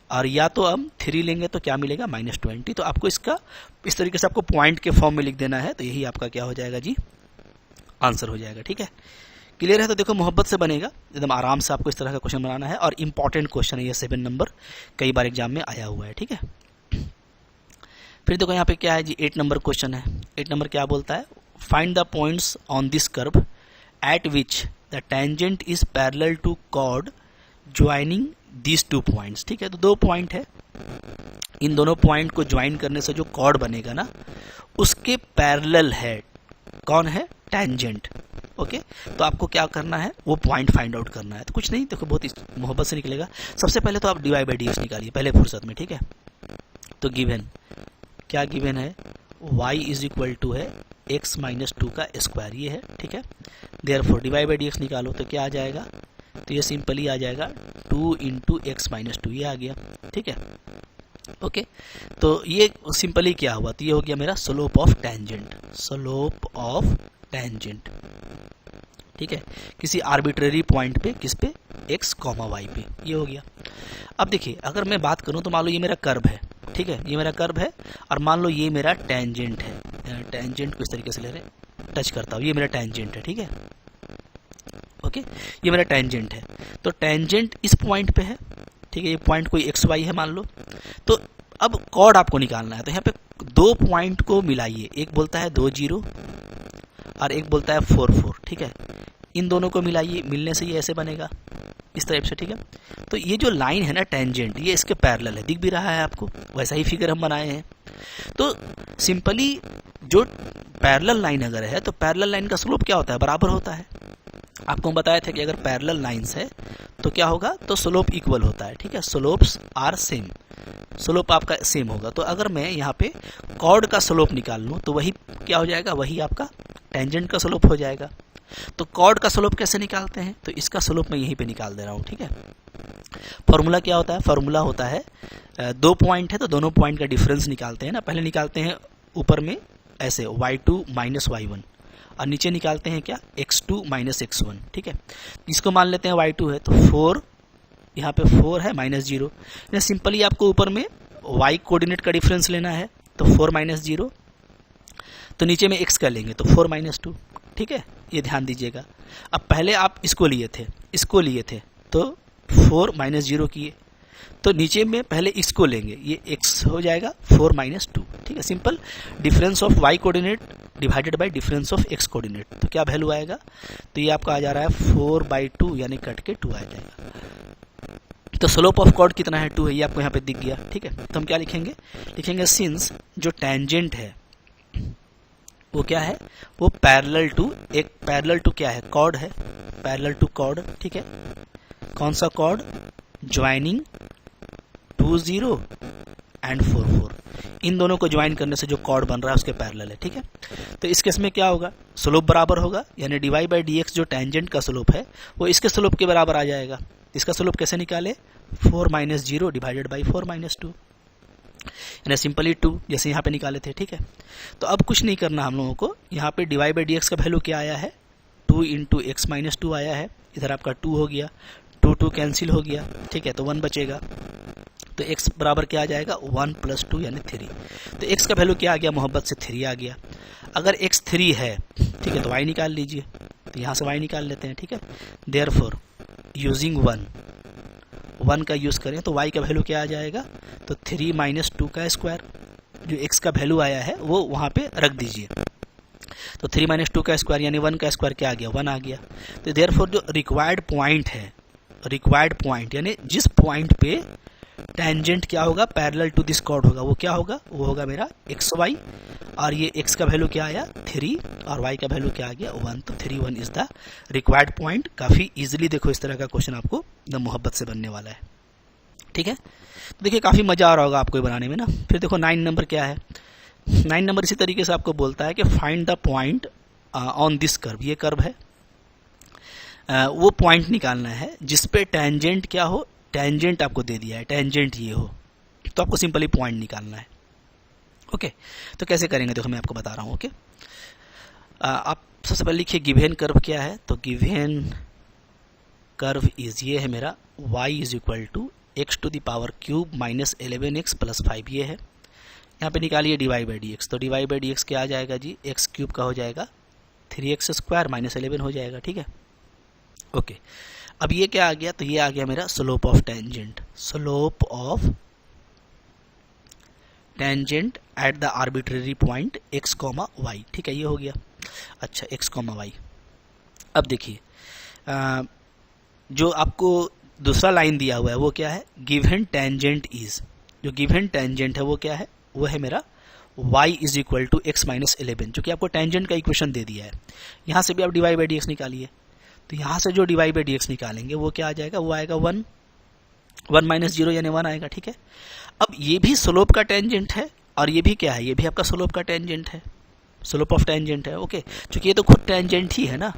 और या तो हम 3 लेंगे तो क्या मिलेगा, -20। तो आपको इसका इस तरीके से आपको पॉइंट के फॉर्म में लिख देना है, तो यही आपका क्या हो जाएगा जी, आंसर हो जाएगा, ठीक है। क्लियर है? तो देखो मोहब्बत से बनेगा, एकदम आराम से आपको इस तरह का क्वेश्चन बनाना है, और इंपॉर्टेंट क्वेश्चन है ये, 7 नंबर, कई बार एग्जाम में आया हुआ है, ठीक है। फिर देखो यहाँ पे क्या है जी, 8 नंबर क्वेश्चन है। 8 नंबर क्या बोलता है, find the points on this curve at which the tangent is parallel to chord joining these 2 points, ठीक है। तो 2 पॉइंट है, इन दोनों पॉइंट को ज्वाइन करने से जो कॉर्ड बनेगा ना, उसके पैरेलल है, कौन है, टेंजेंट, ओके। तो आपको क्या करना है, वो पॉइंट फाइंड आउट करना है। तो कुछ नहीं, देखो बहुत मोहब्बत से निकलेगा। सबसे पहले तो आप dy/dx निकालिए पहले फुर्सत में, ठीक है। तो गिवन क्या गिवन है, y इज इक्वल टू है x माइनस 2 का स्क्वायर, ये है, ठीक है। देयरफॉर dy/dx निकालो तो क्या आ जाएगा, तो ये सिंपली आ जाएगा 2 इंटू एक्स माइनस 2, ये आ गया, ठीक है, ओके। तो ये सिंपली क्या हुआ, तो ये हो गया मेरा slope of tangent, slope of tangent, ठीक है, किसी आर्बिट्रेरी पॉइंट पे, किस पे, x, y पे, ये हो गया। अब देखिए अगर मैं बात करूं तो मान लो ये मेरा कर्व है, ठीक है, ये मेरा कर्व है, और मान लो ये मेरा टेंजेंट है, टेंजेंट को इस तरीके से ले रहे, टच करता हूं, ये मेरा टेंजेंट है, ठीक है, ओके, ये मेरा टेंजेंट है। तो टेंजेंट इस पॉइंट पे है, ठीक है, ये पॉइंट कोई XY है मान लो। तो अब कॉर्ड आपको निकालना है, तो यहाँ पे 2 पॉइंट को मिलाइए, एक बोलता है 2 0 और एक बोलता है 4 4, ठीक है। इन दोनों को मिलाइए, मिलने से ये ऐसे बनेगा, इस टाइप से, ठीक है। तो ये जो लाइन है ना टेंजेंट, ये इसके पैरेलल है, दिख भी रहा है आपको, वैसा ही फिगर हम बनाए हैं। तो सिंपली जो पैरेलल लाइन अगर है, तो पैरेलल लाइन का स्लोप क्या होता है, बराबर होता है। आपको हम बताया था कि अगर पैरेलल लाइंस है तो क्या होगा, तो स्लोप इक्वल होता है, ठीक है, स्लोप्स आर सेम, स्लोप आपका सेम होगा। तो अगर मैं यहाँ पे कॉर्ड का स्लोप निकाल लूँ तो वही क्या हो जाएगा, वही आपका टेंजेंट का स्लोप हो जाएगा। तो कॉर्ड का स्लोप कैसे निकालते हैं, तो इसका स्लोप मैं यहीं पे निकाल दे रहा हूँ, ठीक है। फॉर्मूला क्या होता है, फॉर्मूला होता है 2 पॉइंट है तो दोनों पॉइंट का डिफरेंस निकालते हैं ना, पहले निकालते हैं ऊपर में ऐसे y2 माइनस y1, और नीचे निकालते हैं क्या, x2 माइनस x1, ठीक है। इसको मान लेते हैं y2 है, तो 4, यहाँ पे 4 है, -0, सिंपली आपको ऊपर में y कोऑर्डिनेट का डिफरेंस लेना है, तो 4 माइनस 0, तो नीचे में x का लेंगे तो 4 माइनस 2, ठीक है, ये ध्यान दीजिएगा। अब पहले आप इसको लिए थे, तो 4 माइनस 0 किए, तो नीचे में पहले इसको लेंगे, ये x हो जाएगा 4 माइनस 2, ठीक है। Simple, difference of y coordinate divided by difference of x coordinate, तो क्या वैल्यू आएगा, तो ये आपका आ जा रहा है 4/2, यानी कट के 2 आ जाएगा। तो स्लोप ऑफ कॉर्ड कितना है, 2 है, ये आपको यहाँ पे दिख गया, ठीक है। तो हम क्या लिखेंगे सिंस जो टेंजेंट है वो क्या है, वो पैरेलल टू, एक पैरेलल टू क्या है, कॉर्ड है, पैरेलल टू कॉर्ड, ठीक है। कौन सा कॉर्ड, ज्वाइनिंग 2 0 एंड 4 4, इन दोनों को ज्वाइन करने से जो कॉर्ड बन रहा है उसके पैरेलल है, ठीक है। तो इस केस में क्या होगा, स्लोप बराबर होगा, यानी dy/dx जो टेंजेंट का स्लोप है वो इसके स्लोप के बराबर आ जाएगा। इसका स्लोप कैसे निकाले, 4 माइनस 0 डिवाइडेड बाई 4 माइनस 2, यानी सिंपली 2, जैसे यहाँ पे निकाले थे, ठीक है। तो अब कुछ नहीं करना हम लोगों को, यहाँ पे dy/dx का वैल्यू क्या आया है, 2 इंटू एक्स माइनस 2 आया है, इधर आपका 2 हो गया, 2 कैंसिल हो गया, ठीक है, तो 1 बचेगा। तो x बराबर क्या आ जाएगा, 1 + 2 यानी 3। तो x का वैल्यू क्या आ गया, मोहब्बत से 3 आ गया। अगर x 3 है, ठीक है, तो y निकाल लीजिए, तो यहाँ से y निकाल लेते हैं, ठीक है। देयरफॉर यूजिंग 1 का यूज करें तो y का वैल्यू क्या आ जाएगा, तो 3 माइनस 2 का स्क्वायर, जो x का वैल्यू आया है वो वहाँ पे रख दीजिए। तो 3 माइनस 2 का स्क्वायर यानी 1 का स्क्वायर क्या आ गया, 1 आ गया। तो देयरफॉर जो रिक्वायर्ड पॉइंट है, रिक्वायर्ड पॉइंट यानी जिस पॉइंट पे टेंजेंट क्या होगा, पैरेलल टू दिस कॉर्ड होगा, वो क्या होगा, वो होगा मेरा XY, और ये x का वैल्यू क्या आया 3 और y का वैल्यू क्या आ गया 1, तो 3 1 इज द रिक्वायर्ड पॉइंट। काफी इजीली देखो इस तरह का क्वेश्चन आपको एकदम मोहब्बत से बनने वाला है, ठीक है। तो देखिए काफी मजा आ रहा होगा आपको बनाने में ना। फिर देखो 9 नंबर क्या है, 9 नंबर इसी तरीके से आपको बोलता है कि find the point on this curve, ये कर्व है, वो पॉइंट निकालना है जिसपे टेंजेंट क्या हो, टेंजेंट आपको दे दिया है, टेंजेंट ये हो, तो आपको सिंपली पॉइंट निकालना है, ओके, तो कैसे करेंगे देखो मैं आपको बता रहा हूँ। ओके, आप सबसे पहले लिखिए गिवन कर्व क्या है। तो गिवन कर्व इज, ये है मेरा y is equal to x to the power cube minus 11x plus 5, ये है। यहाँ पे निकालिए dy बाई डी एक्स। तो dy बाई डी एक्स क्या आ जाएगा जी, एक्स क्यूब का हो जाएगा 3x स्क्वायर माइनस 11 हो जाएगा, ठीक है। ओके, अब ये क्या आ गया, तो ये आ गया मेरा slope of tangent, slope of tangent at the arbitrary point x, y, ठीक है, ये हो गया। अच्छा, x, y। अब देखिए जो आपको दूसरा लाइन दिया हुआ है वो क्या है, गिवन टेंजेंट इज, जो गिवन टेंजेंट है वो क्या है, वो है मेरा y is equal to x minus 11, जो कि आपको टेंजेंट का इक्वेशन दे दिया है। यहाँ से भी आप dy बाई डी एक्स निकालिए। तो यहाँ से जो dy बाई डी एक्स निकालेंगे वो क्या आ जाएगा, वो आएगा 1 माइनस 0 यानी 1 आएगा, ठीक है। अब ये भी स्लोप का टेंजेंट है और ये भी क्या है, ये भी आपका स्लोप का टेंजेंट है, स्लोप ऑफ टेंजेंट है। ओके, क्योंकि ये तो खुद टेंजेंट ही है ना,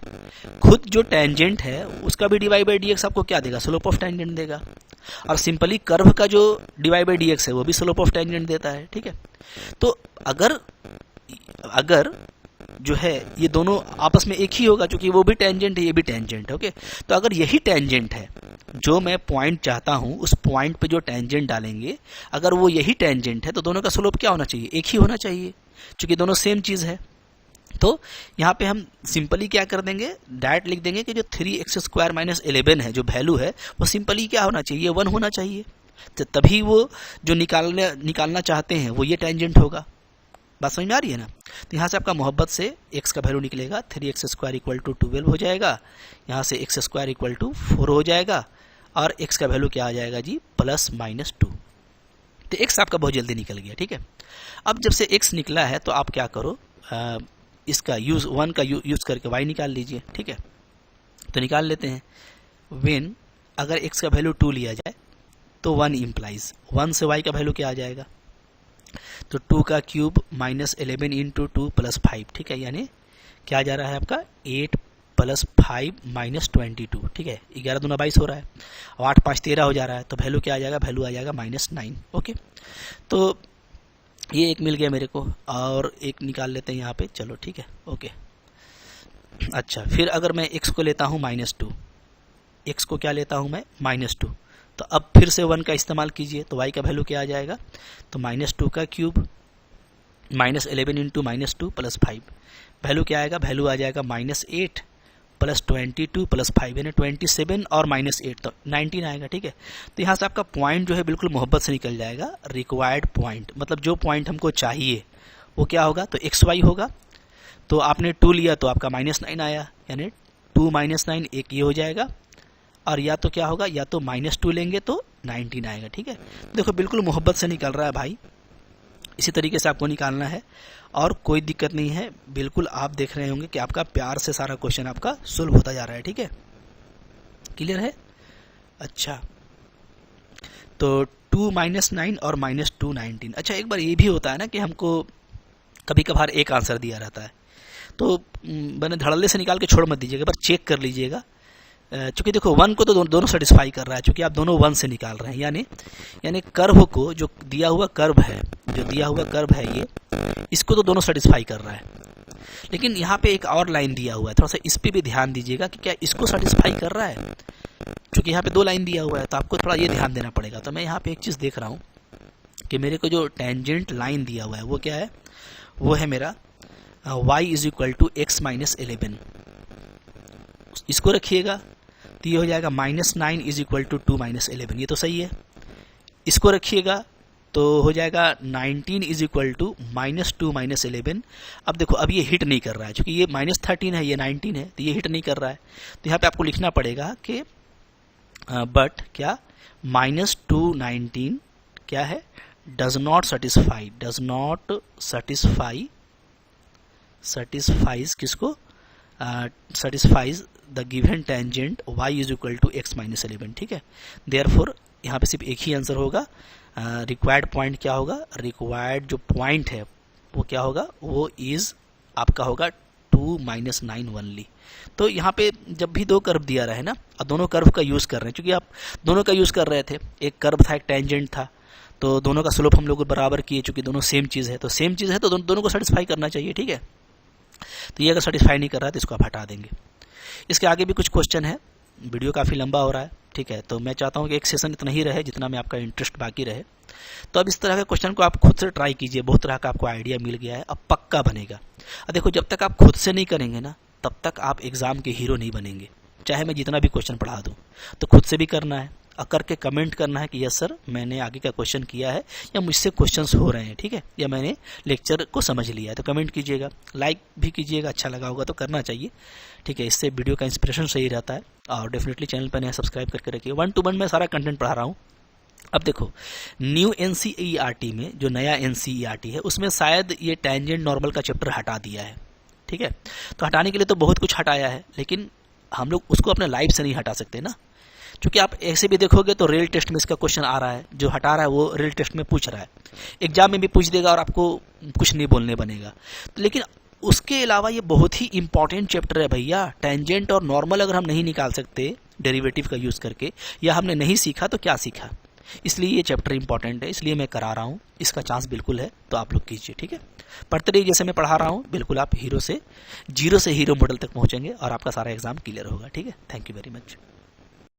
खुद जो टेंजेंट है उसका भी dy बाई डी एक्स आपको क्या देगा, स्लोप ऑफ टेंजेंट देगा। और सिंपली कर्व का जो dy बाई डी एक्स है वो भी स्लोप ऑफ टेंजेंट देता है, ठीक है। तो अगर जो है ये दोनों आपस में एक ही होगा, क्योंकि वो भी टेंजेंट है ये भी टेंजेंट है। ओके, तो अगर यही टेंजेंट है, जो मैं पॉइंट चाहता हूं उस पॉइंट पे जो टेंजेंट डालेंगे, अगर वो यही टेंजेंट है तो दोनों का स्लोप क्या होना चाहिए, एक ही होना चाहिए, क्योंकि दोनों सेम चीज है। तो यहाँ पे हम सिंपली क्या कर देंगे, डायरेक्ट लिख देंगे कि जो 3x स्क्वायर माइनस 11 है, जो वैल्यू है वो सिंपली क्या होना चाहिए, 1 होना चाहिए। तो तभी वो जो निकालना चाहते हैं वो ये टेंजेंट होगा। बात समझ में आ रही है ना। तो यहाँ से आपका मोहब्बत से x का वैल्यू निकलेगा, 3x स्क्वायर इक्वल टू 12 हो जाएगा। यहाँ से x स्क्वायर इक्वल टू 4 हो जाएगा और x का वैल्यू क्या आ जाएगा जी, प्लस माइनस 2। तो x आपका बहुत जल्दी निकल गया, ठीक है। अब जब से x निकला है तो आप क्या करो, इसका यूज 1 का यूज करके y निकाल लीजिए, ठीक है। तो निकाल लेते हैं। व्हेन अगर x का वैल्यू 2 लिया जाए तो 1 इम्प्लाइज 1 से y का वैल्यू क्या आ जाएगा, तो 2 का क्यूब माइनस 11 इंटू 2 प्लस 5, ठीक है। यानी क्या आ जा रहा है आपका 8 प्लस 5 माइनस 22, ठीक है। 11 दूना 22 हो रहा है और 8 5 13 हो जा रहा है, तो वैल्यू क्या आ जाएगा, वैल्यू आ जाएगा माइनस 9। ओके, तो ये एक मिल गया मेरे को और एक निकाल लेते हैं यहाँ पे, चलो ठीक है। ओके, अच्छा, फिर अगर मैं x को लेता हूँ -2, x को क्या लेता हूँ मैं -2, तो अब फिर से 1 का इस्तेमाल कीजिए, तो y का वैल्यू क्या आ जाएगा, तो -2 का cube minus 11 into -2 plus 5, value क्या आएगा, वैल्यू आ जाएगा -8 प्लस 22 प्लस 5 यानी 27 और -8 तो 19 आएगा, ठीक है। तो यहाँ से आपका पॉइंट जो है बिल्कुल मोहब्बत से निकल जाएगा, रिक्वायर्ड पॉइंट, मतलब जो पॉइंट हमको चाहिए वो क्या होगा, तो XY होगा। तो आपने 2 लिया तो आपका -9 आया, यानी 2 - 9 एक ये हो जाएगा, और या तो क्या होगा, या तो -2 लेंगे तो 19 आएगा, ठीक है। देखो बिल्कुल मोहब्बत से निकल रहा है भाई, इसी तरीके से आपको निकालना है और कोई दिक्कत नहीं है। बिल्कुल आप देख रहे होंगे कि आपका प्यार से सारा क्वेश्चन आपका सोल्व होता जा रहा है, ठीक है। क्लियर है। अच्छा, तो 2 - 9 और -2 19। अच्छा, एक बार ये भी होता है ना कि हमको कभी कभार एक आंसर दिया रहता है, तो मैंने धड़ल्ले से निकाल के छोड़ मत दीजिएगा, पर चेक कर लीजिएगा। चूंकि देखो 1 को तो दोनों सेटिस्फाई कर रहा है, चूंकि आप दोनों 1 से निकाल रहे हैं, यानी कर्व को, जो दिया हुआ कर्व है, ये इसको तो दोनों सेटिस्फाई कर रहा है। लेकिन यहाँ पे एक और लाइन दिया हुआ है, थोड़ा सा इस पे भी ध्यान दीजिएगा कि क्या इसको सेटिस्फाई कर रहा है, क्योंकि यहाँ पे 2 लाइन दिया हुआ है, तो आपको थोड़ा ये ध्यान देना पड़ेगा। तो मैं यहाँ पे एक चीज देख रहा हूँ कि मेरे को जो टेंजेंट लाइन दिया हुआ है वो क्या है, वो है मेरा y is equal to x minus 11। इसको रखिएगा तो ये हो जाएगा -9 इज इक्वल टू 2 - 11, ये तो सही है। इसको रखिएगा तो हो जाएगा 19 इज इक्वल टू -2 - 11। अब देखो अब ये हिट नहीं कर रहा है, क्योंकि ये -13 है, ये 19 है, तो ये हिट नहीं कर रहा है। तो यहाँ पे आपको लिखना पड़ेगा कि बट क्या -2 19 क्या है, डज नॉट सेटिस्फाइज किसको, satisfies the given tangent y is equal to x minus 11, ठीक है। देयरफॉर यहाँ पे सिर्फ एक ही आंसर होगा। रिक्वायर्ड पॉइंट क्या होगा, रिक्वायर्ड जो पॉइंट है वो क्या होगा, वो इज आपका होगा 2 - 9 ओनली। तो यहाँ पे जब भी 2 कर्व दिया रहे ना, और दोनों कर्व का यूज कर रहे हैं, क्योंकि आप दोनों का यूज कर रहे थे, एक कर्व था एक टेंजेंट था, तो दोनों का स्लोप हम लोग बराबर किए, चूंकि दोनों सेम चीज़ है, तो सेम चीज़ है तो दोनों को सेटिस्फाई करना चाहिए, ठीक है। तो ये अगर सेटिस्फाई नहीं कर रहा है तो इसको आप हटा देंगे। इसके आगे भी कुछ क्वेश्चन है, वीडियो काफ़ी लंबा हो रहा है, ठीक है, तो मैं चाहता हूँ कि एक सेशन इतना ही रहे जितना में आपका इंटरेस्ट बाकी रहे। तो अब इस तरह के क्वेश्चन को आप खुद से ट्राई कीजिए, बहुत तरह का आपको आइडिया मिल गया है, अब पक्का बनेगा। अब देखो, जब तक आप खुद से नहीं करेंगे ना, तब तक आप एग्जाम के हीरो नहीं बनेंगे। चाहे मैं जितना भी क्वेश्चन पढ़ा दूँ, तो खुद से भी करना है और करके कमेंट करना है कि यस सर मैंने आगे का क्वेश्चन किया है, या मुझसे क्वेश्चंस हो रहे हैं, ठीक है, या मैंने लेक्चर को समझ लिया है। तो कमेंट कीजिएगा, लाइक भी कीजिएगा, अच्छा लगा होगा तो करना चाहिए, ठीक है, इससे वीडियो का इंस्पिरेशन सही रहता है। और डेफिनेटली चैनल पर नया सब्सक्राइब करके रखिए। 1 to 1 मैं सारा कंटेंट पढ़ा रहा हूँ। अब देखो, न्यू एनसीईआरटी में जो नया एनसीईआरटी है उसमें शायद ये टेंजेंट नॉर्मल का चैप्टर हटा दिया है, ठीक है। तो हटाने के लिए तो बहुत कुछ हटाया है, लेकिन हम लोग उसको अपने लाइफ से नहीं हटा सकते ना, क्योंकि आप ऐसे भी देखोगे तो रियल टेस्ट में इसका क्वेश्चन आ रहा है, जो हटा रहा है वो रियल टेस्ट में पूछ रहा है, एग्जाम में भी पूछ देगा और आपको कुछ नहीं बोलने बनेगा। लेकिन उसके अलावा ये बहुत ही इंपॉर्टेंट चैप्टर है भैया। टेंजेंट और नॉर्मल अगर हम नहीं निकाल सकते डेरिवेटिव का यूज़ करके, या हमने नहीं सीखा तो क्या सीखा, इसलिए ये चैप्टर इंपॉर्टेंट है, इसलिए मैं करा रहा हूँ। इसका चांस बिल्कुल है, तो आप लोग कीजिए, ठीक है। पढ़ते रहिए, जैसे मैं पढ़ा रहा हूँ बिल्कुल आप जीरो से हीरो मॉडल तक पहुँचेंगे और आपका सारा एग्जाम क्लियर होगा, ठीक है। Thank you very much.